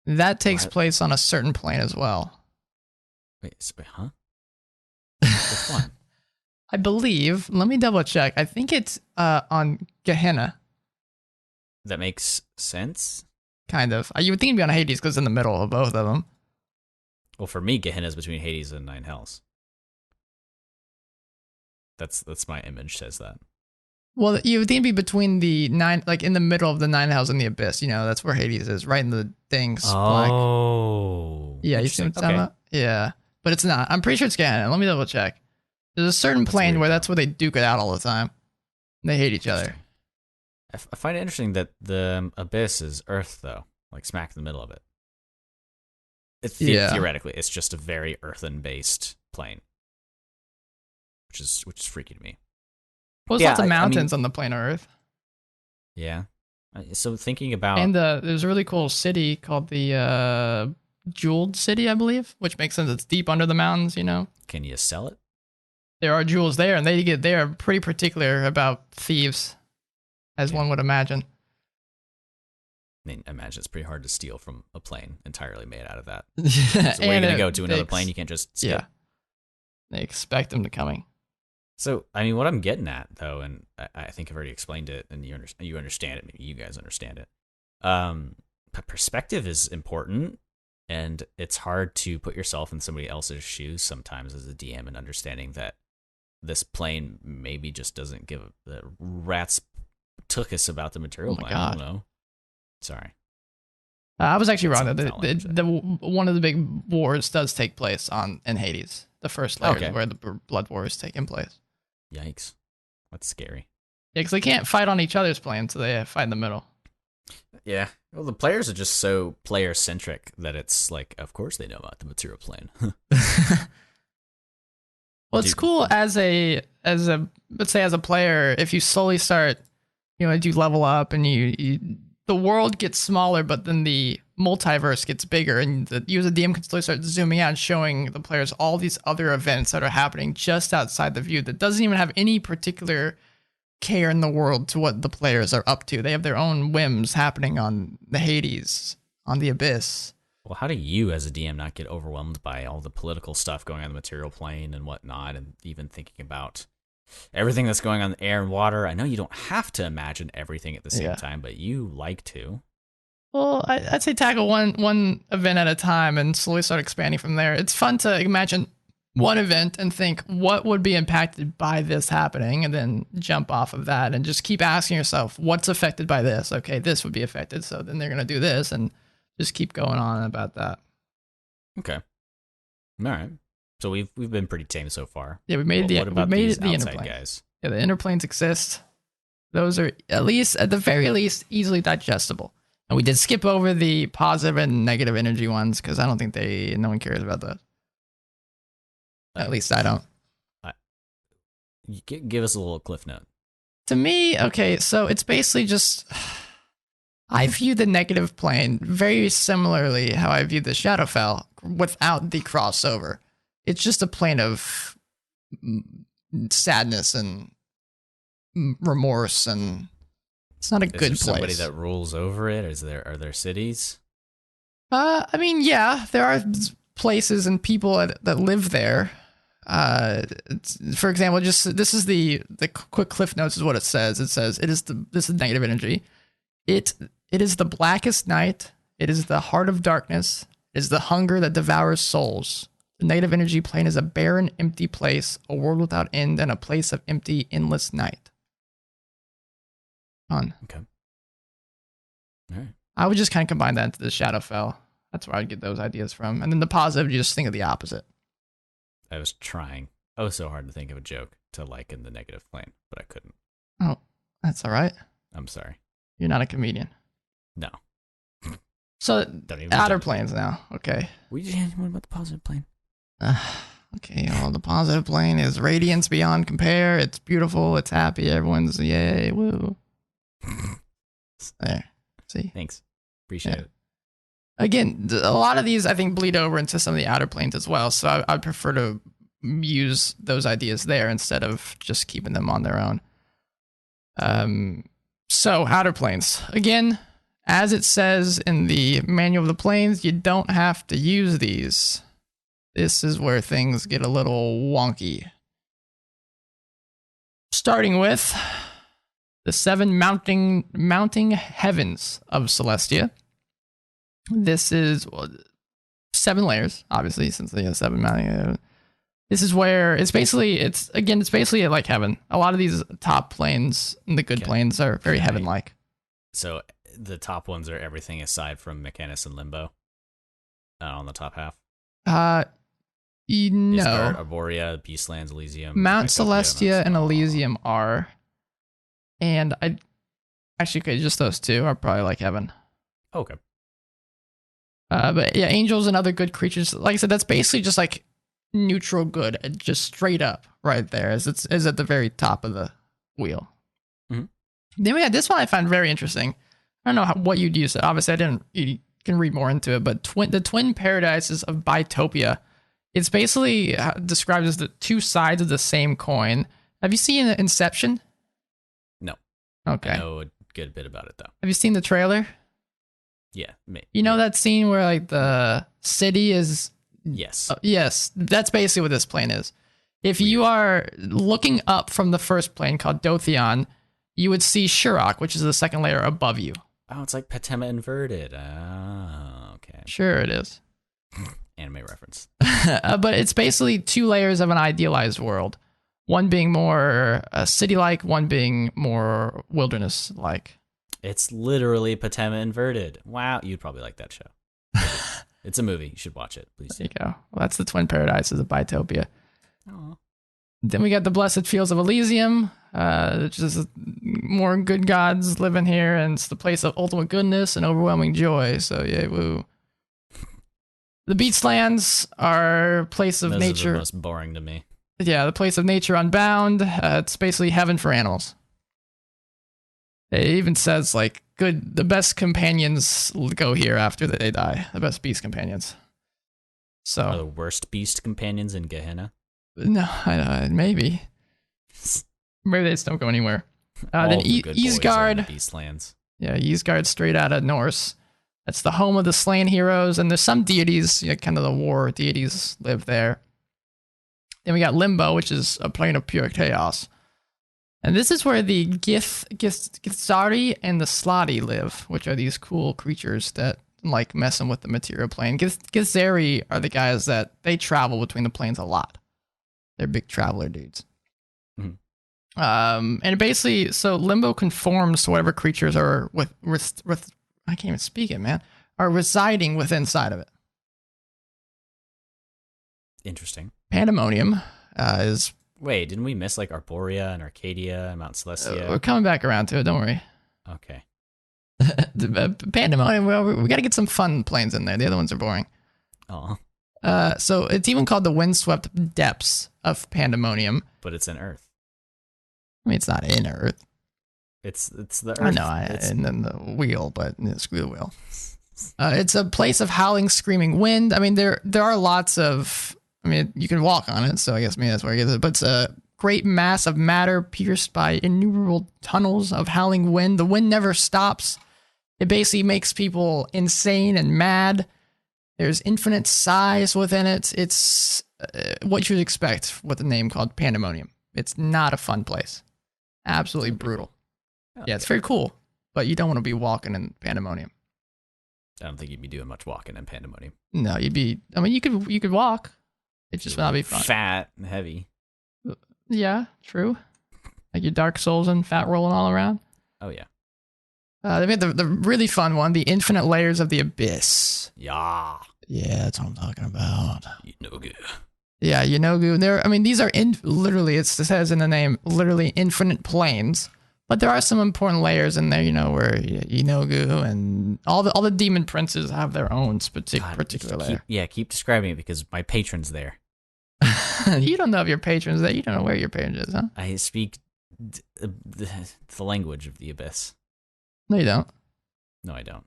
Speaker 2: That takes place on a certain plane as well.
Speaker 1: Wait, huh? Which one?
Speaker 2: I believe, let me double check. I think it's on Gehenna.
Speaker 1: That makes sense.
Speaker 2: Kind of. You would think it'd be on Hades because it's in the middle of both of them.
Speaker 1: Well, for me, Gehenna is between Hades and Nine Hells. That's my image says that.
Speaker 2: Well, you would think it'd be between the nine, like in the middle of the Nine Hells and the Abyss. You know, that's where Hades is, right in the things.
Speaker 1: Oh.
Speaker 2: Yeah, you see what I'm talking about? Yeah, but it's not. I'm pretty sure it's Gehenna. Let me double check. There's a certain plane where that's where they duke it out all the time. They hate each other.
Speaker 1: I find it interesting that the Abyss is Earth, though, like smack in the middle of it. Theoretically, it's just a very earthen-based plane, which is freaky to me.
Speaker 2: Well, there's lots of mountains on the plane of Earth.
Speaker 1: Yeah. So thinking about...
Speaker 2: And there's a really cool city called the Jeweled City, I believe, which makes sense. It's deep under the mountains, you know?
Speaker 1: Can you sell it?
Speaker 2: there are jewels there, and they are pretty particular about thieves, as one would imagine.
Speaker 1: I mean, imagine it's pretty hard to steal from a plane entirely made out of that.
Speaker 2: So
Speaker 1: where are you going to go to another plane? You can't just skip.
Speaker 2: Yeah. They expect them to coming.
Speaker 1: So, I mean, what I'm getting at, though, and I think I've already explained it, and you understand it. Maybe you guys understand it. Perspective is important, and it's hard to put yourself in somebody else's shoes sometimes as a DM and understanding that this plane maybe just doesn't give the rat's tuchus about the material plane.
Speaker 2: God.
Speaker 1: I don't know. Sorry.
Speaker 2: I was actually wrong. The one of the big wars does take place in Hades. The first layer where the blood war is taking place.
Speaker 1: Yikes. That's scary.
Speaker 2: Yeah, because they can't fight on each other's plane, so they fight in the middle.
Speaker 1: Yeah. Well, the players are just so player-centric that it's like, of course they know about the material plane.
Speaker 2: Well, it's cool as a let's say as a player, if you slowly start, as you level up and the world gets smaller, but then the multiverse gets bigger, and you as a DM can slowly start zooming out and showing the players all these other events that are happening just outside the view that doesn't even have any particular care in the world to what the players are up to. They have their own whims happening on the Hades, on the Abyss.
Speaker 1: Well, how do you as a DM not get overwhelmed by all the political stuff going on the material plane and whatnot, and even thinking about everything that's going on in the air and water? I know you don't have to imagine everything at the same time, but you like to.
Speaker 2: Well, I'd say tackle one event at a time and slowly start expanding from there. It's fun to imagine one event and think what would be impacted by this happening, and then jump off of that and just keep asking yourself what's affected by this. Okay, this would be affected, so then they're going to do this, and just keep going on about that.
Speaker 1: Okay. All right. So we've been pretty tame so far.
Speaker 2: Yeah, we made the interplane.
Speaker 1: Guys?
Speaker 2: Yeah, the interplanes exist. Those are at the very least easily digestible. And we did skip over the positive and negative energy ones because I don't think no one cares about that. At least I don't.
Speaker 1: Give us a little cliff note.
Speaker 2: To me, okay, so it's basically just I view the negative plane very similarly how I view the Shadowfell without the crossover. It's just a plane of sadness and remorse, and it's not a good place. Is there
Speaker 1: somebody that rules over it? Are there cities?
Speaker 2: I mean, yeah, there are places and people that live there. For example, this is the quick cliff notes is what it says. It says this is negative energy. It is the blackest night. It is the heart of darkness. It is the hunger that devours souls. The negative energy plane is a barren, empty place, a world without end, and a place of empty, endless night. Fun.
Speaker 1: Okay. All right.
Speaker 2: I would just kind of combine that into the Shadowfell. That's where I'd get those ideas from. And then the positive, you just think of the opposite.
Speaker 1: I was trying so hard to think of a joke to liken the negative plane, but I couldn't.
Speaker 2: Oh, that's all right.
Speaker 1: I'm sorry.
Speaker 2: You're not a comedian.
Speaker 1: No.
Speaker 2: So outer planes now. Okay.
Speaker 1: What about the positive plane?
Speaker 2: Okay. Well, the positive plane is radiance beyond compare. It's beautiful. It's happy. Everyone's yay. Woo. There. See?
Speaker 1: Thanks. Appreciate it.
Speaker 2: Again, a lot of these I think bleed over into some of the outer planes as well. So I'd prefer to use those ideas there instead of just keeping them on their own. So outer planes. Again, as it says in the manual of the planes, you don't have to use these. This is where things get a little wonky. Starting with the 7 mounting heavens of Celestia. This is 7 layers, obviously, since they have 7 mounting. This is where it's basically like heaven. A lot of these top planes, the good planes, are very heaven-like.
Speaker 1: So the top ones are everything aside from Mechanus and Limbo on the top half?
Speaker 2: No.
Speaker 1: Arborea, Beastlands, Elysium.
Speaker 2: Mount Celestia and Elysium are. And just those 2 are probably like heaven.
Speaker 1: Okay.
Speaker 2: But yeah, angels and other good creatures. Like I said, that's basically just like neutral good, just straight up right there. Is at the very top of the wheel.
Speaker 1: Mm-hmm.
Speaker 2: Then we had this one I find very interesting. I don't know what you'd use it. Obviously, you can read more into it, but the twin paradises of Bitopia It's basically described as the two sides of the same coin. Have you seen Inception?
Speaker 1: No.
Speaker 2: Okay.
Speaker 1: I know a good bit about it, though.
Speaker 2: Have you seen the trailer?
Speaker 1: Yeah.
Speaker 2: You know that scene where like the city is...
Speaker 1: Yes.
Speaker 2: Yes. That's basically what this plane is. If you are looking up from the first plane called Dotheon, you would see Shurok, which is the second layer above you.
Speaker 1: Oh, it's like Patema inverted. Oh, okay.
Speaker 2: Sure it is.
Speaker 1: Anime reference.
Speaker 2: But it's basically two layers of an idealized world. One being more city-like, one being more wilderness-like.
Speaker 1: It's literally Patema inverted. Wow, you'd probably like that show. It's a movie. You should watch it, please.
Speaker 2: There you go. Well, that's the twin paradises of Bitopia.
Speaker 1: Aww.
Speaker 2: Then we got the Blessed Fields of Elysium, which is more good gods living here, and it's the place of ultimate goodness and overwhelming joy. So yeah, woo. The Beastlands are a place of nature.
Speaker 1: Those are the most boring to me.
Speaker 2: Yeah, the place of nature unbound. It's basically heaven for animals. It even says like the best companions go here after they die. The best beast companions. So
Speaker 1: are the worst beast companions in Gehenna?
Speaker 2: No, maybe. Maybe they just don't go anywhere. Then Eastgard.
Speaker 1: Beastlands.
Speaker 2: Yeah, Eastgard straight out of Norse. That's the home of the slain heroes, and there's some deities, kind of the war deities live there. Then we got Limbo, which is a plane of pure chaos. And this is where the Githzari and the Slotty live, which are these cool creatures that like messing with the material plane. Githzari are the guys that they travel between the planes a lot. They're big traveler dudes. Mm-hmm. And basically, so Limbo conforms to whatever creatures are with I can't even speak it, man. Are residing within inside of it.
Speaker 1: Interesting.
Speaker 2: Pandemonium is...
Speaker 1: Wait, didn't we miss like Arborea and Arcadia and Mount Celestia?
Speaker 2: We're coming back around to it, don't worry.
Speaker 1: Okay.
Speaker 2: Pandemonium, well, we got to get some fun planes in there. The other ones are boring.
Speaker 1: Oh.
Speaker 2: So it's even called the windswept depths of Pandemonium.
Speaker 1: But it's in Earth.
Speaker 2: I mean, it's not in Earth.
Speaker 1: It's the Earth.
Speaker 2: I know, and then the wheel, but screw the wheel. It's a place of howling, screaming wind. I mean, there are lots of... I mean, you can walk on it, so I guess maybe that's where I get it. But it's a great mass of matter pierced by innumerable tunnels of howling wind. The wind never stops. It basically makes people insane and mad. There's infinite size within it. It's what you'd expect with a name called Pandemonium. It's not a fun place. Absolutely brutal. Yeah, it's very cool, but you don't want to be walking in Pandemonium.
Speaker 1: I don't think you'd be doing much walking in Pandemonium.
Speaker 2: No, you'd be... I mean, you could walk. It just would not be fun.
Speaker 1: Fat and heavy.
Speaker 2: Yeah, true. Like your Dark Souls and fat rolling all around.
Speaker 1: Oh, yeah.
Speaker 2: They made the really fun one, the Infinite Layers of the Abyss.
Speaker 1: Yeah.
Speaker 2: Yeah, that's what I'm talking about.
Speaker 1: Yenogu.
Speaker 2: Yeah, Yenogu. These are literally, it says in the name, literally infinite planes. But there are some important layers in there, where Yenogu and all the demon princes have their own particular layer.
Speaker 1: Keep describing it because my patron's there.
Speaker 2: You don't know if your patron's there. You don't know where your patron is, huh?
Speaker 1: I speak the language of the abyss.
Speaker 2: No, you don't.
Speaker 1: No, I don't.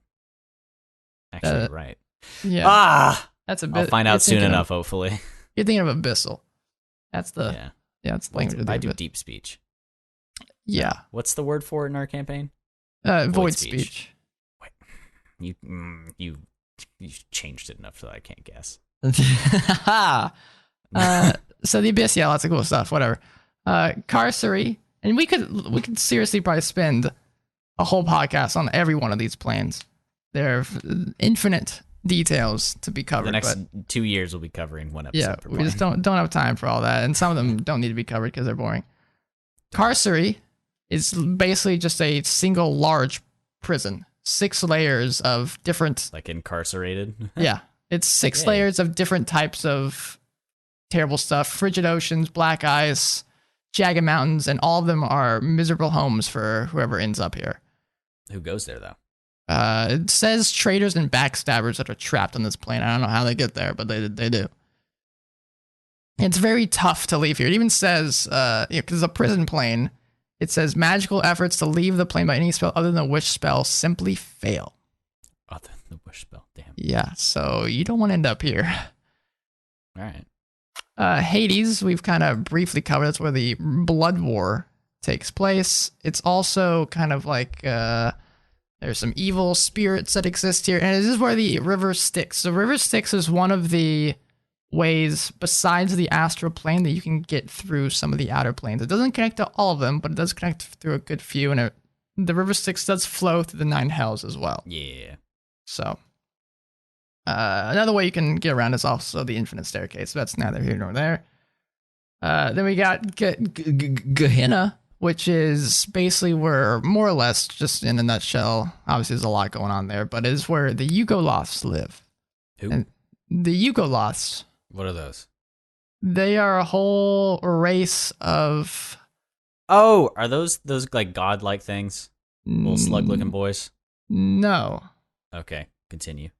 Speaker 1: Actually, you're right.
Speaker 2: Yeah. That's a bit.
Speaker 1: I'll find out soon enough, hopefully.
Speaker 2: You're thinking of abyssal. That's the that's the language.
Speaker 1: I do deep speech.
Speaker 2: Yeah.
Speaker 1: What's the word for it in our campaign?
Speaker 2: Void speech.
Speaker 1: Wait. You changed it enough so that I can't guess.
Speaker 2: So the abyss, lots of cool stuff. Whatever. Carcery, and we could seriously probably spend a whole podcast on every one of these planes. There are infinite details to be covered.
Speaker 1: The next 2 years we'll be covering one episode.
Speaker 2: Yeah, we just don't have time for all that, and some of them don't need to be covered because they're boring. Carcery is basically just a single large prison. 6 layers of different...
Speaker 1: Like incarcerated?
Speaker 2: Yeah. It's 6 layers of different types of terrible stuff. Frigid oceans, black ice, jagged mountains, and all of them are miserable homes for whoever ends up here.
Speaker 1: Who goes there, though?
Speaker 2: It says traitors and backstabbers that are trapped on this plane. I don't know how they get there, but they do. It's very tough to leave here. It even says, because it's a prison plane, it says magical efforts to leave the plane by any spell other than the wish spell simply fail.
Speaker 1: Other than the wish spell, damn.
Speaker 2: Yeah, so you don't want to end up here.
Speaker 1: All right.
Speaker 2: Hades, we've kind of briefly covered. That's where the Blood War takes place. It's also kind of like there's some evil spirits that exist here, and this is where the river Styx. So river Styx is one of the ways besides the astral plane that you can get through some of the outer planes. It doesn't connect to all of them, but it does connect through a good few, and the river Styx does flow through the 9 hells as well.
Speaker 1: Yeah.
Speaker 2: So another way you can get around is also the infinite staircase. So that's neither here nor there. Then we got Gehenna, which is basically where, more or less, just in a nutshell, obviously there's a lot going on there, but it is where the Yugoloths live.
Speaker 1: Who?
Speaker 2: And the Yugoloths.
Speaker 1: What are those?
Speaker 2: They are a whole race of...
Speaker 1: Oh, are those like godlike things? Little slug-looking boys?
Speaker 2: No.
Speaker 1: Okay, continue.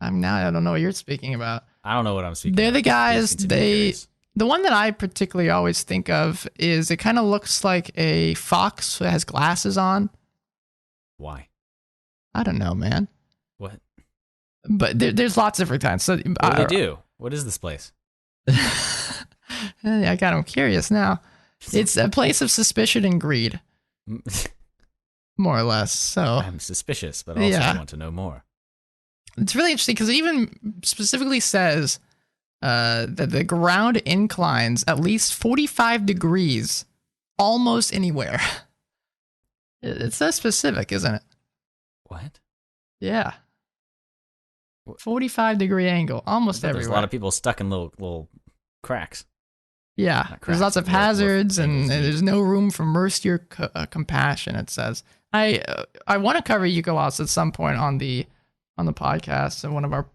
Speaker 2: I don't know what you're speaking about.
Speaker 1: I don't know what I'm speaking
Speaker 2: They're
Speaker 1: about.
Speaker 2: the guys, the one that I particularly always think of is it kind of looks like a fox that has glasses on.
Speaker 1: Why?
Speaker 2: I don't know, man.
Speaker 1: What?
Speaker 2: But there's lots of different kinds. So,
Speaker 1: what do they do? What is this place?
Speaker 2: I got him curious now. It's a place of suspicion and greed. More or less. So
Speaker 1: I'm suspicious, but also I want to know more.
Speaker 2: It's really interesting because it even specifically says that the ground inclines at least 45 degrees almost anywhere. It's so specific, isn't it?
Speaker 1: What?
Speaker 2: Yeah. 45-degree angle, almost everywhere.
Speaker 1: There's a lot of people stuck in little cracks.
Speaker 2: Yeah, there's lots of hazards, and there's no room for mercy or compassion, it says. I want to cover Yugoloths at some point on the podcast, and one of our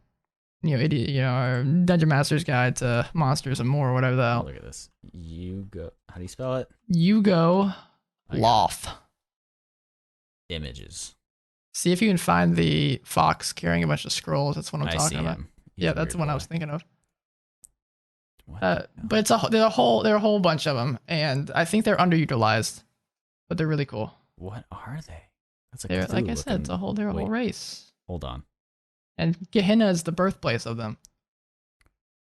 Speaker 2: our Dungeon Master's Guide to Monsters and More, or whatever the hell.
Speaker 1: Look at this. How do you spell it?
Speaker 2: Yugoloth.
Speaker 1: Images.
Speaker 2: See if you can find the fox carrying a bunch of scrolls. That's what I'm talking about. Yeah, that's the one I was thinking of. But there are a whole bunch of them, and I think they're underutilized, but they're really cool.
Speaker 1: What are they? That's
Speaker 2: like I said, they're a whole race.
Speaker 1: Hold on.
Speaker 2: And Gehenna is the birthplace of them.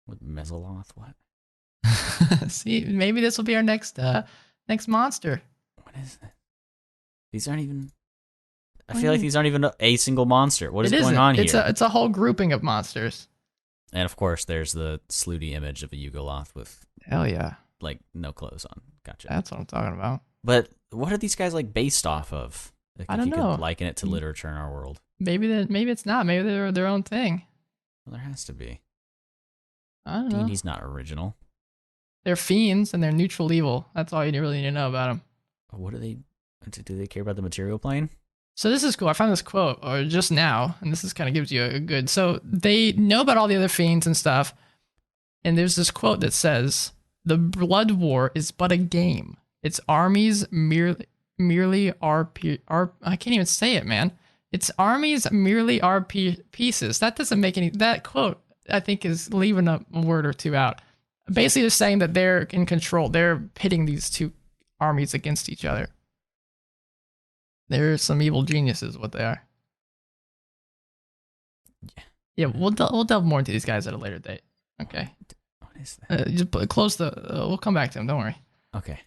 Speaker 1: What Mesoloth? What?
Speaker 2: See, maybe this will be our next monster.
Speaker 1: What is that? These aren't even. I feel like these aren't even a single monster. What is going on here?
Speaker 2: It's a whole grouping of monsters.
Speaker 1: And of course, there's the slutty image of a Yugoloth with
Speaker 2: hell yeah,
Speaker 1: like no clothes on. Gotcha.
Speaker 2: That's what I'm talking about.
Speaker 1: But what are these guys like based off of?
Speaker 2: I don't know.
Speaker 1: Could liken it to literature in our world.
Speaker 2: Maybe it's not. Maybe they're their own thing.
Speaker 1: Well, there has to be.
Speaker 2: I don't know.
Speaker 1: D&D's not original.
Speaker 2: They're fiends and they're neutral evil. That's all you really need to know about them.
Speaker 1: What do they care about the material plane?
Speaker 2: So this is cool. I found this quote just now, and this is kind of gives you a good. So they know about all the other fiends and stuff, and there's this quote that says, "The blood war is but a game. Its armies merely are I can't even say it, man. Its armies merely are pieces." That doesn't make any. That quote I think is leaving a word or two out. Basically, they're saying that they're in control. They're pitting these two armies against each other. They're some evil geniuses, what they are. Yeah, we'll delve more into these guys at a later date. Okay.
Speaker 1: What is that?
Speaker 2: Just close the. We'll come back to them. Don't worry.
Speaker 1: Okay.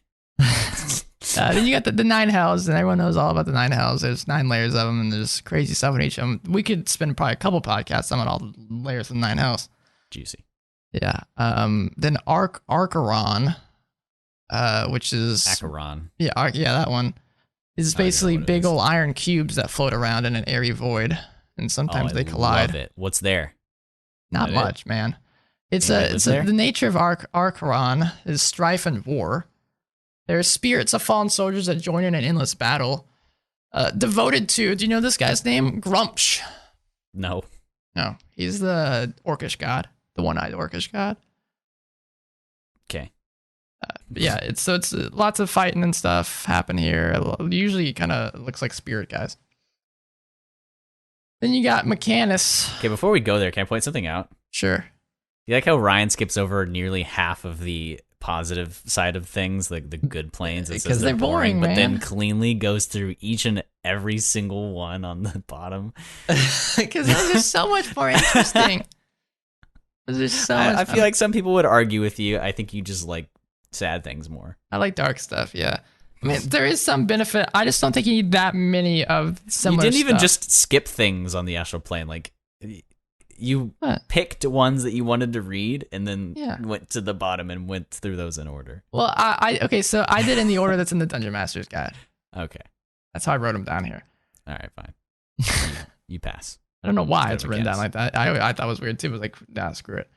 Speaker 2: Then you got the 9 hells, and everyone knows all about the 9 hells. There's 9 layers of them, and there's crazy stuff in each of them. We could spend probably a couple podcasts on all the layers of 9 hells.
Speaker 1: Juicy.
Speaker 2: Yeah. Then Archeron, which is
Speaker 1: Acheron.
Speaker 2: Yeah, that one. Is basically big old iron cubes that float around in an airy void, and sometimes they collide.
Speaker 1: Love it. What's there?
Speaker 2: Not much, man. The nature of Archeron is strife and war. There are spirits of fallen soldiers that join in an endless battle. Devoted to, do you know this guy's name? Grumpsh.
Speaker 1: No.
Speaker 2: No, he's the orcish god, the one-eyed orcish god.
Speaker 1: Okay.
Speaker 2: Yeah, it's lots of fighting and stuff happen here. Usually kind of looks like spirit guys. Then you got Mechanus.
Speaker 1: Okay, before we go there, can I point something out?
Speaker 2: Sure.
Speaker 1: You like how Ryan skips over nearly half of the positive side of things, like the good planes?
Speaker 2: Because they're boring,
Speaker 1: but
Speaker 2: man.
Speaker 1: then cleanly goes through each and every single one on the bottom.
Speaker 2: Because those are so much more interesting. There's so much.
Speaker 1: I feel like some people would argue with you. I think you just like sad things more.
Speaker 2: I like dark stuff, yeah. I mean, there is some benefit. I just don't think you need that many of similar
Speaker 1: You didn't even
Speaker 2: stuff.
Speaker 1: just skip things on the astral plane. Like, you picked ones that you wanted to read and then went to the bottom and went through those in order.
Speaker 2: Well, okay, so I did in the order that's in the Dungeon Master's Guide.
Speaker 1: Okay.
Speaker 2: That's how I wrote them down here.
Speaker 1: All right, fine. You pass.
Speaker 2: I don't know why it's written down like that. I thought it was weird too. It was like, nah, screw it.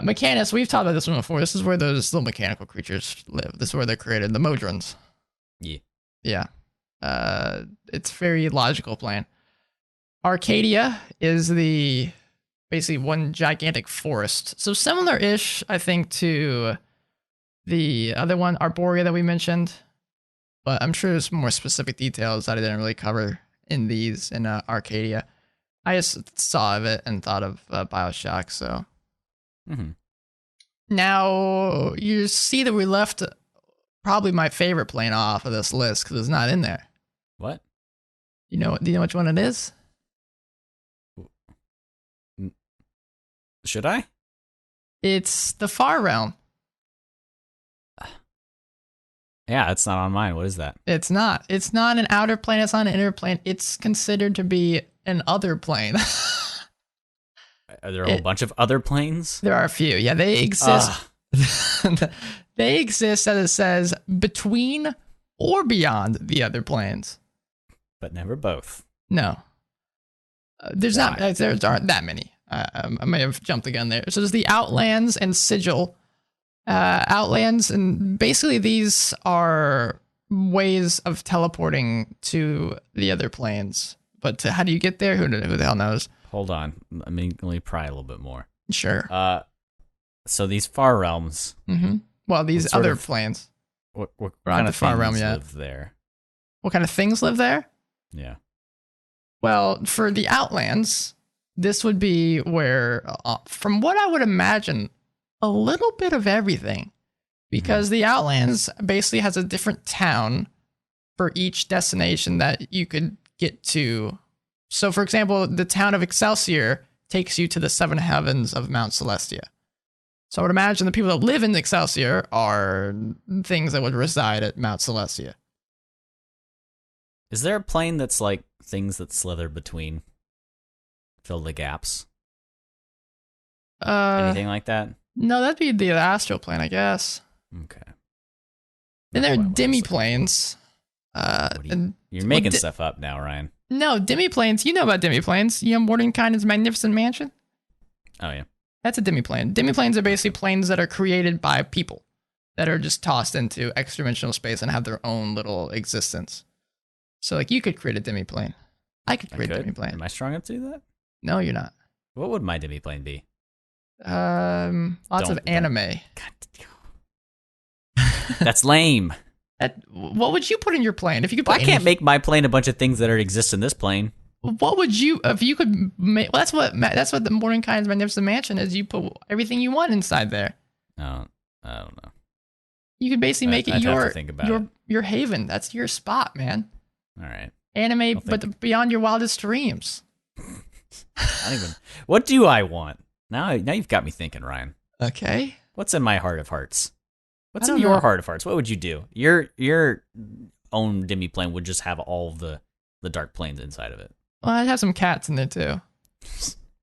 Speaker 2: Mechanus, we've talked about this one before. This is where those little mechanical creatures live. This is where they're created, the Modrons.
Speaker 1: Yeah.
Speaker 2: Yeah. It's very logical plane. Arcadia is basically one gigantic forest. So similar-ish, I think, to the other one, Arborea, that we mentioned. But I'm sure there's more specific details that I didn't really cover in Arcadia. I just saw of it and thought of Bioshock, so.
Speaker 1: Mm-hmm. Now,
Speaker 2: you see that we left probably my favorite plane off of this list because it's not in there.
Speaker 1: What?
Speaker 2: Do you know which one it is?
Speaker 1: Should I?
Speaker 2: It's the Far Realm.
Speaker 1: Yeah, it's not on mine. What is that?
Speaker 2: It's not. It's not an outer plane. It's not an inner plane. It's considered to be an other plane.
Speaker 1: Are there a whole bunch of other planes?
Speaker 2: There are a few. Yeah, they exist. They exist, as it says, between or beyond the other planes.
Speaker 1: But never both.
Speaker 2: No. There aren't that many. I may have jumped the gun there. So there's the Outlands and Sigil. Outlands, and basically these are ways of teleporting to the other planes. But how do you get there? Who the hell knows?
Speaker 1: Hold on. Let me pry a little bit more.
Speaker 2: Sure.
Speaker 1: So these far realms.
Speaker 2: Mm-hmm. Well, these other planes.
Speaker 1: What kind of
Speaker 2: far realm
Speaker 1: live there?
Speaker 2: What kind of things live there?
Speaker 1: Yeah.
Speaker 2: Well, for the Outlands, this would be where, from what I would imagine, a little bit of everything. Because the Outlands basically has a different town for each destination that you could get to. So, for example, the town of Excelsior takes you to the seven heavens of Mount Celestia. So I would imagine the people that live in Excelsior are things that would reside at Mount Celestia.
Speaker 1: Is there a plane that's like things that slither between, fill the gaps? Anything like that?
Speaker 2: No, that'd be the astral plane, I guess.
Speaker 1: Okay.
Speaker 2: Then there are demiplanes.
Speaker 1: You're making stuff up now, Ryan.
Speaker 2: No, demiplanes. You know about demiplanes. You know Mordenkainen's Magnificent Mansion?
Speaker 1: Oh, yeah.
Speaker 2: That's a demiplane. Demiplanes are basically planes that are created by people that are just tossed into extra-dimensional space and have their own little existence. So, like, you could create a demiplane. I could create a demiplane.
Speaker 1: Am I strong enough to do that?
Speaker 2: No, you're not.
Speaker 1: What would my demiplane be?
Speaker 2: Lots of anime.
Speaker 1: That's lame.
Speaker 2: What would you put in your plane if you could?
Speaker 1: I can't make my plane a bunch of things that exist in this plane.
Speaker 2: What would you, if you could make? Well, that's what the Mordenkainen's Magnificent Mansion is. You put everything you want inside there.
Speaker 1: No, I don't know.
Speaker 2: You could basically make it your haven. That's your spot, man.
Speaker 1: All right.
Speaker 2: Anime, but beyond your wildest dreams.
Speaker 1: What do I want? Now you've got me thinking, Ryan.
Speaker 2: Okay.
Speaker 1: What's in my heart of hearts? What's in your heart of hearts? What would you do? Your own demiplane would just have all of the dark planes inside of it.
Speaker 2: Well, I'd have some cats in there too.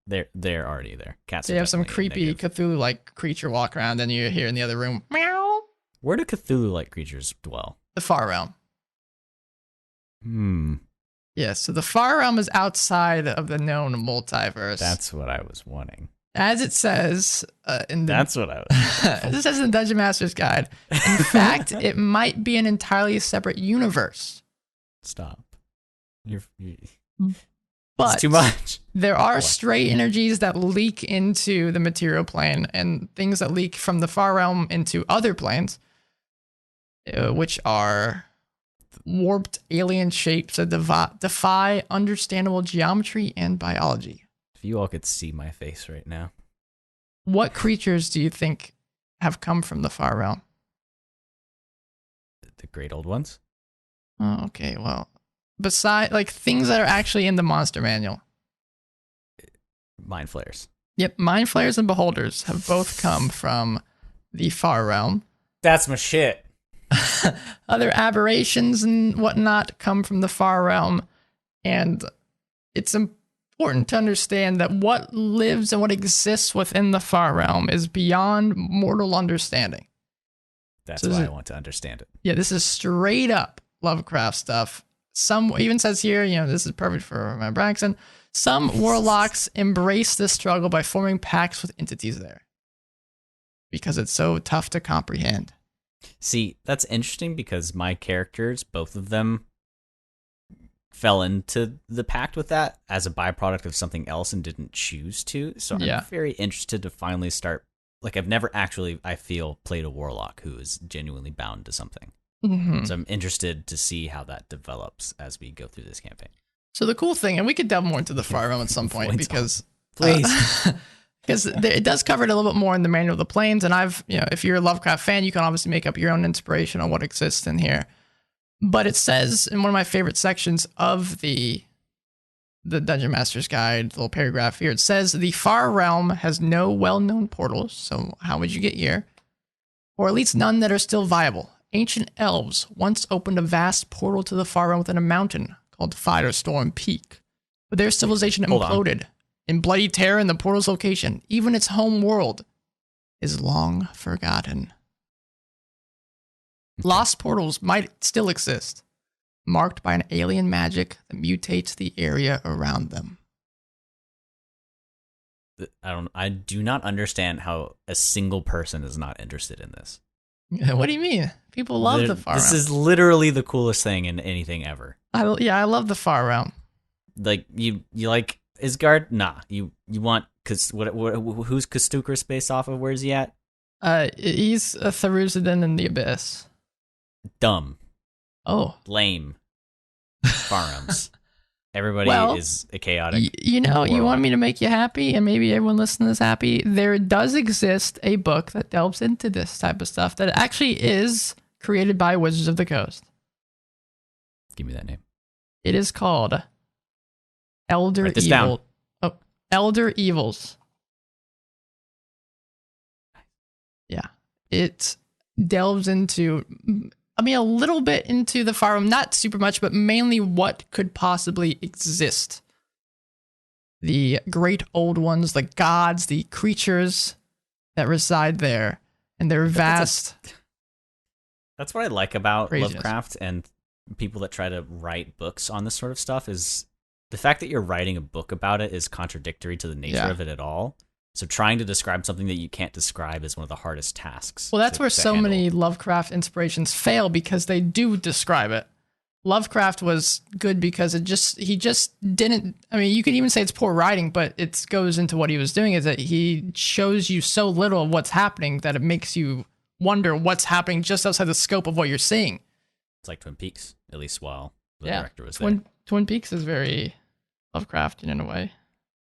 Speaker 1: They're already there. Cats.
Speaker 2: So you have some creepy Cthulhu-like creature walk around, and you hear in the other room, meow.
Speaker 1: Where do Cthulhu-like creatures dwell?
Speaker 2: The Far Realm. Yeah, so the Far Realm is outside of the known multiverse.
Speaker 1: That's what I was wanting.
Speaker 2: As it says
Speaker 1: That's what I was.
Speaker 2: As it says in the Dungeon Master's Guide. In fact, it might be an entirely separate universe.
Speaker 1: Stop.
Speaker 2: But
Speaker 1: it's too much.
Speaker 2: There are stray energies that leak into the material plane and things that leak from the Far Realm into other planes, which are warped alien shapes that defy understandable geometry and biology.
Speaker 1: If you all could see my face right now.
Speaker 2: What creatures do you think have come from the Far Realm?
Speaker 1: The great old ones?
Speaker 2: Oh, okay, well, besides, like, things that are actually in the monster manual.
Speaker 1: Mind flayers.
Speaker 2: Yep, Mind Flayers and Beholders have both come from the Far Realm.
Speaker 1: That's my shit.
Speaker 2: Other aberrations and whatnot come from the Far Realm, and it's important to understand that what lives and what exists within the Far Realm is beyond mortal understanding.
Speaker 1: That's why I want to understand it.
Speaker 2: Yeah, this is straight up Lovecraft stuff. Some even says here, this is perfect for my Braxton. Some warlocks embrace this struggle by forming pacts with entities there because it's so tough to comprehend.
Speaker 1: See, that's interesting because my characters, both of them, fell into the pact with that as a byproduct of something else and didn't choose to. So I'm very interested to finally start. Like, I've never actually, I feel, played a warlock who is genuinely bound to something. Mm-hmm. So I'm interested to see how that develops as we go through this campaign.
Speaker 2: So the cool thing, and we could delve more into the Far Realm at some point because...
Speaker 1: Please.
Speaker 2: Because it does cover it a little bit more in the Manual of the Planes, and if you're a Lovecraft fan, you can obviously make up your own inspiration on what exists in here. But it says in one of my favorite sections of the Dungeon Master's Guide, the little paragraph here, it says the Far Realm has no well-known portals, so how would you get here? Or at least none that are still viable. Ancient elves once opened a vast portal to the Far Realm within a mountain called Firestorm Peak, but their civilization imploded. In bloody terror in the portal's location, even its home world is long forgotten. Lost portals might still exist, marked by an alien magic that mutates the area around them.
Speaker 1: I do not understand how a single person is not interested in this.
Speaker 2: What do you mean? People love the Far Realm.
Speaker 1: This is literally the coolest thing in anything ever.
Speaker 2: I love the Far Realm.
Speaker 1: Like you like Isgard? Nah, you want who's Kastukris based off of? Where's he at?
Speaker 2: He's a Tharuzadan in the Abyss.
Speaker 1: Dumb.
Speaker 2: Oh,
Speaker 1: lame. Far Realms. Everybody is a chaotic.
Speaker 2: You want me to make you happy, and maybe everyone listening is happy. There does exist a book that delves into this type of stuff that actually is created by Wizards of the Coast.
Speaker 1: Give me that name.
Speaker 2: It is called Elder
Speaker 1: Write this
Speaker 2: Evil.
Speaker 1: down.
Speaker 2: Oh, Elder Evils. Yeah, it delves into. A little bit into the Far Realm, not super much, but mainly what could possibly exist. The great old ones, the gods, the creatures that reside there, and their vast.
Speaker 1: That's what I like about
Speaker 2: craziness.
Speaker 1: Lovecraft and people that try to write books on this sort of stuff is the fact that you're writing a book about it is contradictory to the nature of it at all. So trying to describe something that you can't describe is one of the hardest tasks.
Speaker 2: Well, that's where so many Lovecraft inspirations fail because they do describe it. Lovecraft was good because he just didn't. You could even say it's poor writing, but it goes into what he was doing is that he shows you so little of what's happening that it makes you wonder what's happening just outside the scope of what you're seeing.
Speaker 1: It's like Twin Peaks, at least while the director was there.
Speaker 2: Twin Peaks is very Lovecraftian in a way.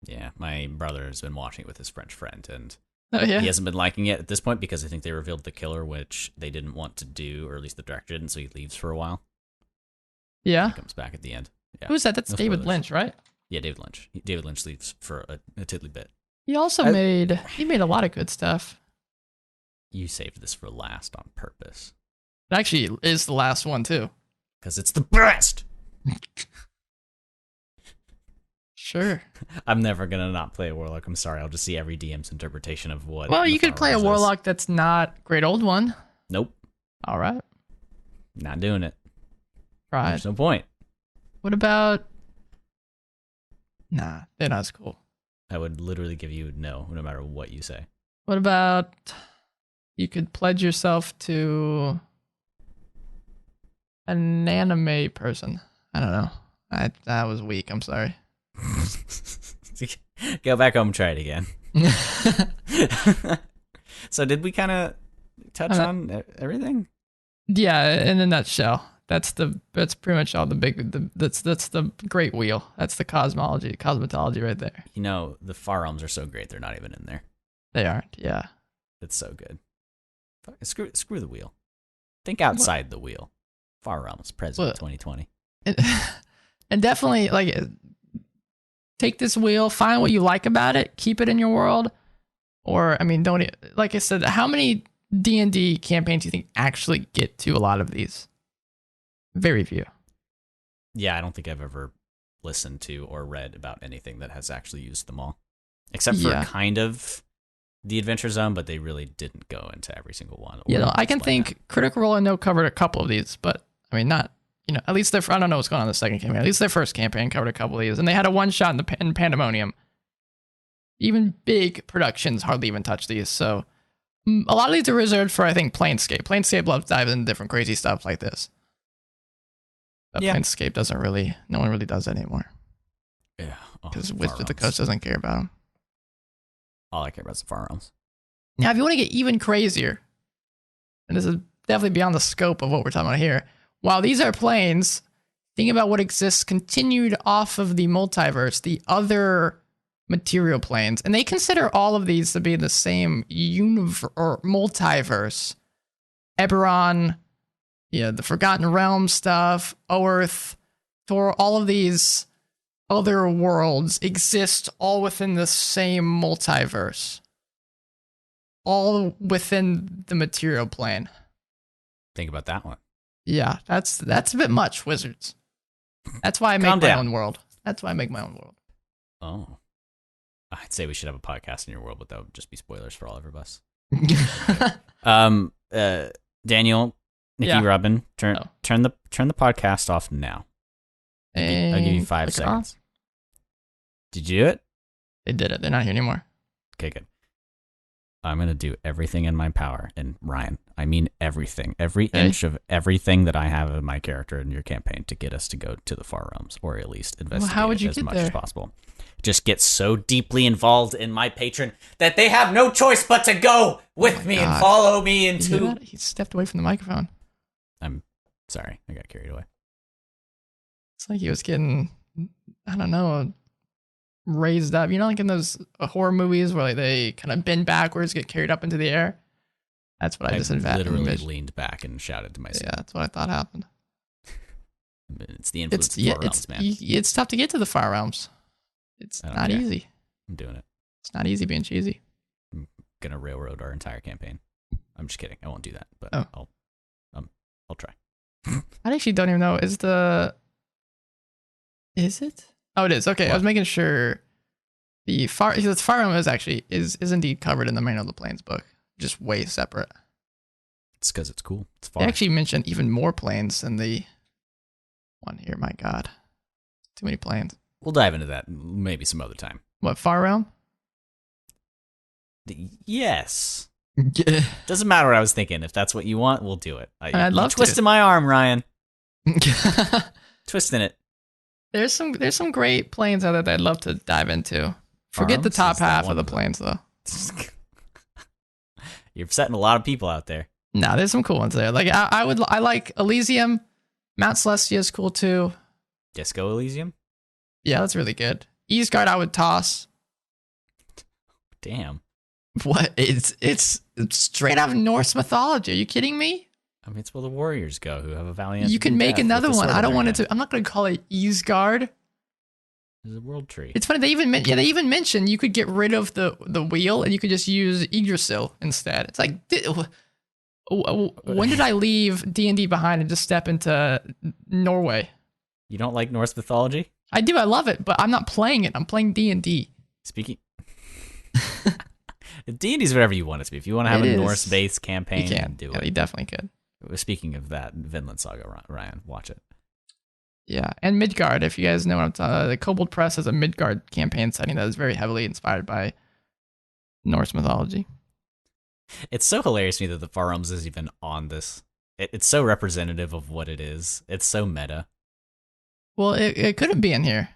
Speaker 1: Yeah, my brother has been watching it with his French friend, and
Speaker 2: he
Speaker 1: hasn't been liking it at this point because I think they revealed the killer, which they didn't want to do, or at least the director didn't, so he leaves for a while.
Speaker 2: Yeah.
Speaker 1: He comes back at the end. Yeah.
Speaker 2: Who's that? That's no David Lynch, right?
Speaker 1: Yeah, David Lynch. David Lynch leaves for a tiddly bit.
Speaker 2: He also made a lot of good stuff.
Speaker 1: You saved this for last on purpose.
Speaker 2: It actually is the last one, too.
Speaker 1: Because it's the best!
Speaker 2: Sure.
Speaker 1: I'm never going to not play a warlock. I'm sorry. I'll just see every DM's interpretation of what.
Speaker 2: Well, you could play a warlock that's not Great Old One.
Speaker 1: Nope.
Speaker 2: All right.
Speaker 1: Not doing it.
Speaker 2: Right.
Speaker 1: There's no point.
Speaker 2: What about... Nah, they're not as cool.
Speaker 1: I would literally give you no matter what you say.
Speaker 2: What about... You could pledge yourself to... an anime person. I don't know. That was weak. I'm sorry.
Speaker 1: Go back home and try it again. So did we kind of touch on everything?
Speaker 2: Yeah, in a nutshell. That's pretty much all that's the great wheel. That's the cosmology right there.
Speaker 1: The Far Realms are so great they're not even in there.
Speaker 2: They aren't, yeah.
Speaker 1: It's so good. Screw the wheel. Think outside the wheel. Far Realms, present 2020.
Speaker 2: And definitely, like, take this wheel, find what you like about it, keep it in your world. Or, I mean, don't, like I said, how many D&D campaigns do you think actually get to a lot of these? Very few.
Speaker 1: Yeah, I don't think I've ever listened to or read about anything that has actually used them all. Except for kind of the Adventure Zone, but they really didn't go into every single one.
Speaker 2: I can think Critical Role and No covered a couple of these, but I mean, not, at least I don't know what's going on in the second campaign. At least their first campaign covered a couple of these, and they had a one shot in Pandemonium. Even big productions hardly even touch these, so a lot of these are reserved for, I think, Planescape. Planescape loves diving into different crazy stuff like this. But Planescape doesn't really, no one really does that anymore.
Speaker 1: Yeah.
Speaker 2: Because Wizards of the Coast doesn't care about them.
Speaker 1: All I care about is the Far Realms.
Speaker 2: Now, if you want to get even crazier, and this is definitely beyond the scope of what we're talking about here, while these are planes, think about what exists continued off of the multiverse, the other material planes, and they consider all of these to be the same or multiverse. Eberron, the Forgotten Realm stuff, Oerth, Thor, all of these other worlds exist all within the same multiverse. All within the material plane.
Speaker 1: Think about that one.
Speaker 2: Yeah, that's a bit much, Wizards. That's why I make my own world. That's why I make my own world.
Speaker 1: Oh. I'd say we should have a podcast in your world, but that would just be spoilers for all of us. Daniel, Nikki, Robin, turn the podcast off now. I'll give you 5 seconds. Did you do it?
Speaker 2: They did it. They're not here anymore.
Speaker 1: Okay, good. I'm going to do everything in my power. And Ryan, I mean everything. Every inch of everything that I have in my character in your campaign to get us to go to the Far Realms, or at least investigate it as much as possible. Just get so deeply involved in my patron that they have no choice but to go with me and follow me into...
Speaker 2: He stepped away from the microphone.
Speaker 1: I'm sorry. I got carried away.
Speaker 2: It's like he was getting, I don't know, raised up. Like in those horror movies where they kind of bend backwards, get carried up into the air? That's what I just envisioned.
Speaker 1: Literally leaned back and shouted to myself.
Speaker 2: Yeah, that's what I thought happened.
Speaker 1: It's the influence of the Far Realms, man.
Speaker 2: It's tough to get to the Far Realms. It's not easy.
Speaker 1: I'm doing it.
Speaker 2: It's not easy being cheesy.
Speaker 1: I'm gonna railroad our entire campaign. I'm just kidding. I won't do that, but I'll try.
Speaker 2: I actually don't even know. Is it? Oh, it is. Okay, what? I was making sure. The Far Realm is indeed covered in the Manual of the Planes book, just way separate.
Speaker 1: It's because it's cool. It's far.
Speaker 2: They actually mention even more planes than the one here. My God, too many planes.
Speaker 1: We'll dive into that maybe some other time.
Speaker 2: What, Far Realm?
Speaker 1: Yes. Doesn't matter what I was thinking. If that's what you want, we'll do it.
Speaker 2: I'd love to.
Speaker 1: Twisting my arm, Ryan. Twisting it.
Speaker 2: There's some great planes out there that I'd love to dive into. Forget the top half of the planes, though.
Speaker 1: You're upsetting a lot of people out there.
Speaker 2: Nah, there's some cool ones there. Like I like Elysium. Mount Celestia is cool too.
Speaker 1: Disco Elysium?
Speaker 2: Yeah, that's really good. Eastgard I would toss.
Speaker 1: Damn.
Speaker 2: What? It's straight out of Norse mythology. Are you kidding me?
Speaker 1: I mean, it's where the warriors go who have a valiant.
Speaker 2: You can make another one. I don't want it to. I'm not going to call it Eastgard.
Speaker 1: There's a world tree.
Speaker 2: It's funny. They even mentioned you could get rid of the wheel and you could just use Yggdrasil instead. It's like, when did I leave D&D behind and just step into Norway?
Speaker 1: You don't like Norse mythology?
Speaker 2: I do. I love it, but I'm not playing it. I'm playing D&D.
Speaker 1: Speaking. D&D is whatever you want it to be. If you want to have a Norse-based campaign,
Speaker 2: you can
Speaker 1: do it.
Speaker 2: You definitely could.
Speaker 1: Speaking of that, Vinland Saga, Ryan, watch it.
Speaker 2: Yeah, and Midgard, if you guys know what I'm talking about, the Kobold Press has a Midgard campaign setting that is very heavily inspired by Norse mythology.
Speaker 1: It's so hilarious to me that the Far Realms is even on this. It's so representative of what it is. It's so meta.
Speaker 2: Well, it couldn't be in here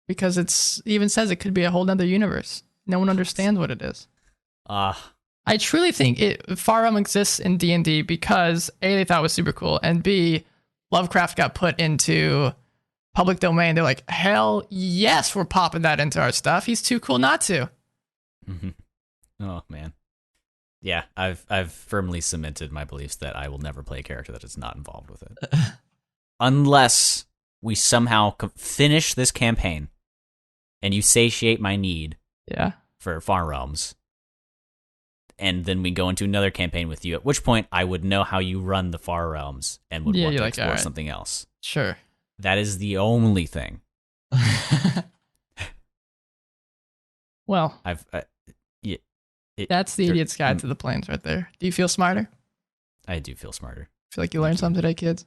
Speaker 2: because it even says it could be a whole other universe. No one understands what it is. I truly think Far Realm exists in D&D because A, they thought it was super cool, and B, Lovecraft got put into public domain. They're like, hell yes, we're popping that into our stuff. He's too cool not to.
Speaker 1: Mm-hmm. Oh man, yeah. I've firmly cemented my beliefs that I will never play a character that is not involved with it, unless we somehow finish this campaign and you satiate my need
Speaker 2: Yeah.
Speaker 1: for Far Realms, and then we go into another campaign with you, at which point I would know how you run the Far Realms and would want to explore something else.
Speaker 2: Sure.
Speaker 1: That is the only thing.
Speaker 2: Well, that's the idiot's guide to the planes right there. Do you feel smarter?
Speaker 1: I do feel smarter.
Speaker 2: Feel like you learned something today, kids?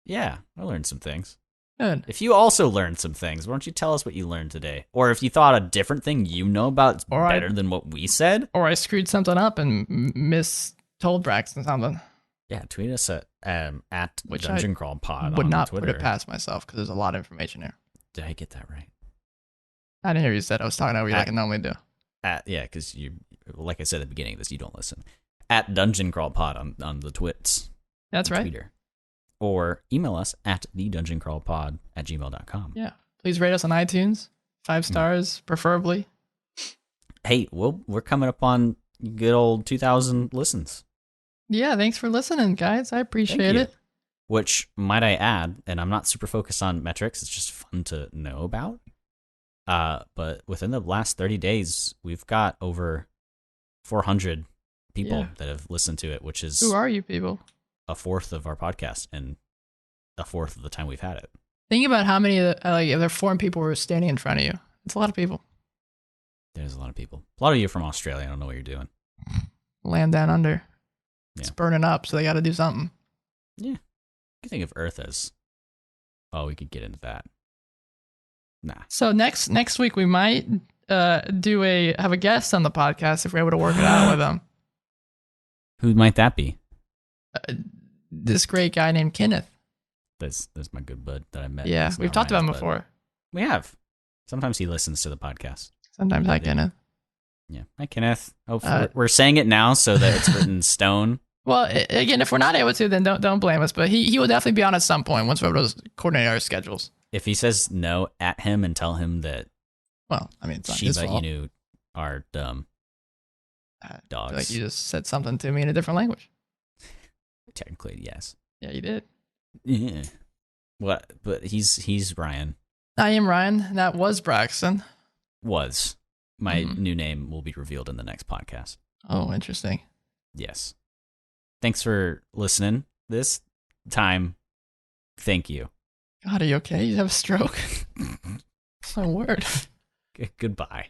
Speaker 1: Yeah, I learned some things.
Speaker 2: Good.
Speaker 1: If you also learned some things, why don't you tell us what you learned today? Or if you thought a different thing you know about is better than what we said?
Speaker 2: Or I screwed something up and mistold Braxton something.
Speaker 1: Yeah, tweet us at Dungeon Crawl Pod
Speaker 2: would
Speaker 1: on
Speaker 2: not
Speaker 1: Twitter.
Speaker 2: put it past myself because there's a lot of information here.
Speaker 1: Did I get that right?
Speaker 2: I didn't hear you said. I was talking over you like I normally do.
Speaker 1: Yeah, because you, like I said at the beginning of this, you don't listen. At Dungeon Crawl Pod on the twits.
Speaker 2: That's right.
Speaker 1: Twitter. Or email us at thedungeoncrawlpod@gmail.com.
Speaker 2: Yeah. Please rate us on iTunes. 5 stars, preferably.
Speaker 1: Hey, we're coming up on good old 2,000 listens.
Speaker 2: Yeah, thanks for listening, guys. I appreciate it.
Speaker 1: Which, might I add, and I'm not super focused on metrics, it's just fun to know about. But within the last 30 days, we've got over 400 people that have listened to it, which is...
Speaker 2: Who are you people?
Speaker 1: A fourth of our podcast and a fourth of the time we've had it.
Speaker 2: Think about how many of the foreign people were standing in front of you. It's a lot of people.
Speaker 1: There's a lot of people. A lot of you are from Australia. I don't know what you're doing.
Speaker 2: Land down under.
Speaker 1: Yeah.
Speaker 2: It's burning up, so they got to do something.
Speaker 1: Yeah. You can think of Earth as... Oh, we could get into that. Nah.
Speaker 2: So next week we might have a guest on the podcast if we're able to work it out with them.
Speaker 1: Who might that be?
Speaker 2: This great guy named Kenneth.
Speaker 1: That's my good bud that I met.
Speaker 2: Yeah, we've talked about him before.
Speaker 1: We have. Sometimes he listens to the podcast.
Speaker 2: Sometimes hi, Kenneth.
Speaker 1: Yeah. Hi, Kenneth. Hopefully we're saying it now so that it's written in stone.
Speaker 2: Well, again, if we're not able to, then don't blame us. But he will definitely be on at some point once we're able to coordinate our schedules.
Speaker 1: If he says no, at him and tell him that.
Speaker 2: Well, I mean, it's not his fault.
Speaker 1: Shiba Inu are dumb dogs.
Speaker 2: I feel like you just said something to me in a different language.
Speaker 1: Technically, yes.
Speaker 2: Yeah, you did.
Speaker 1: Yeah. What? But he's Ryan.
Speaker 2: I am Ryan. That was Braxton.
Speaker 1: Was. My new name will be revealed in the next podcast.
Speaker 2: Oh, interesting.
Speaker 1: Yes. Thanks for listening this time. Thank you.
Speaker 2: God, are you okay? You have a stroke? My word.
Speaker 1: Goodbye.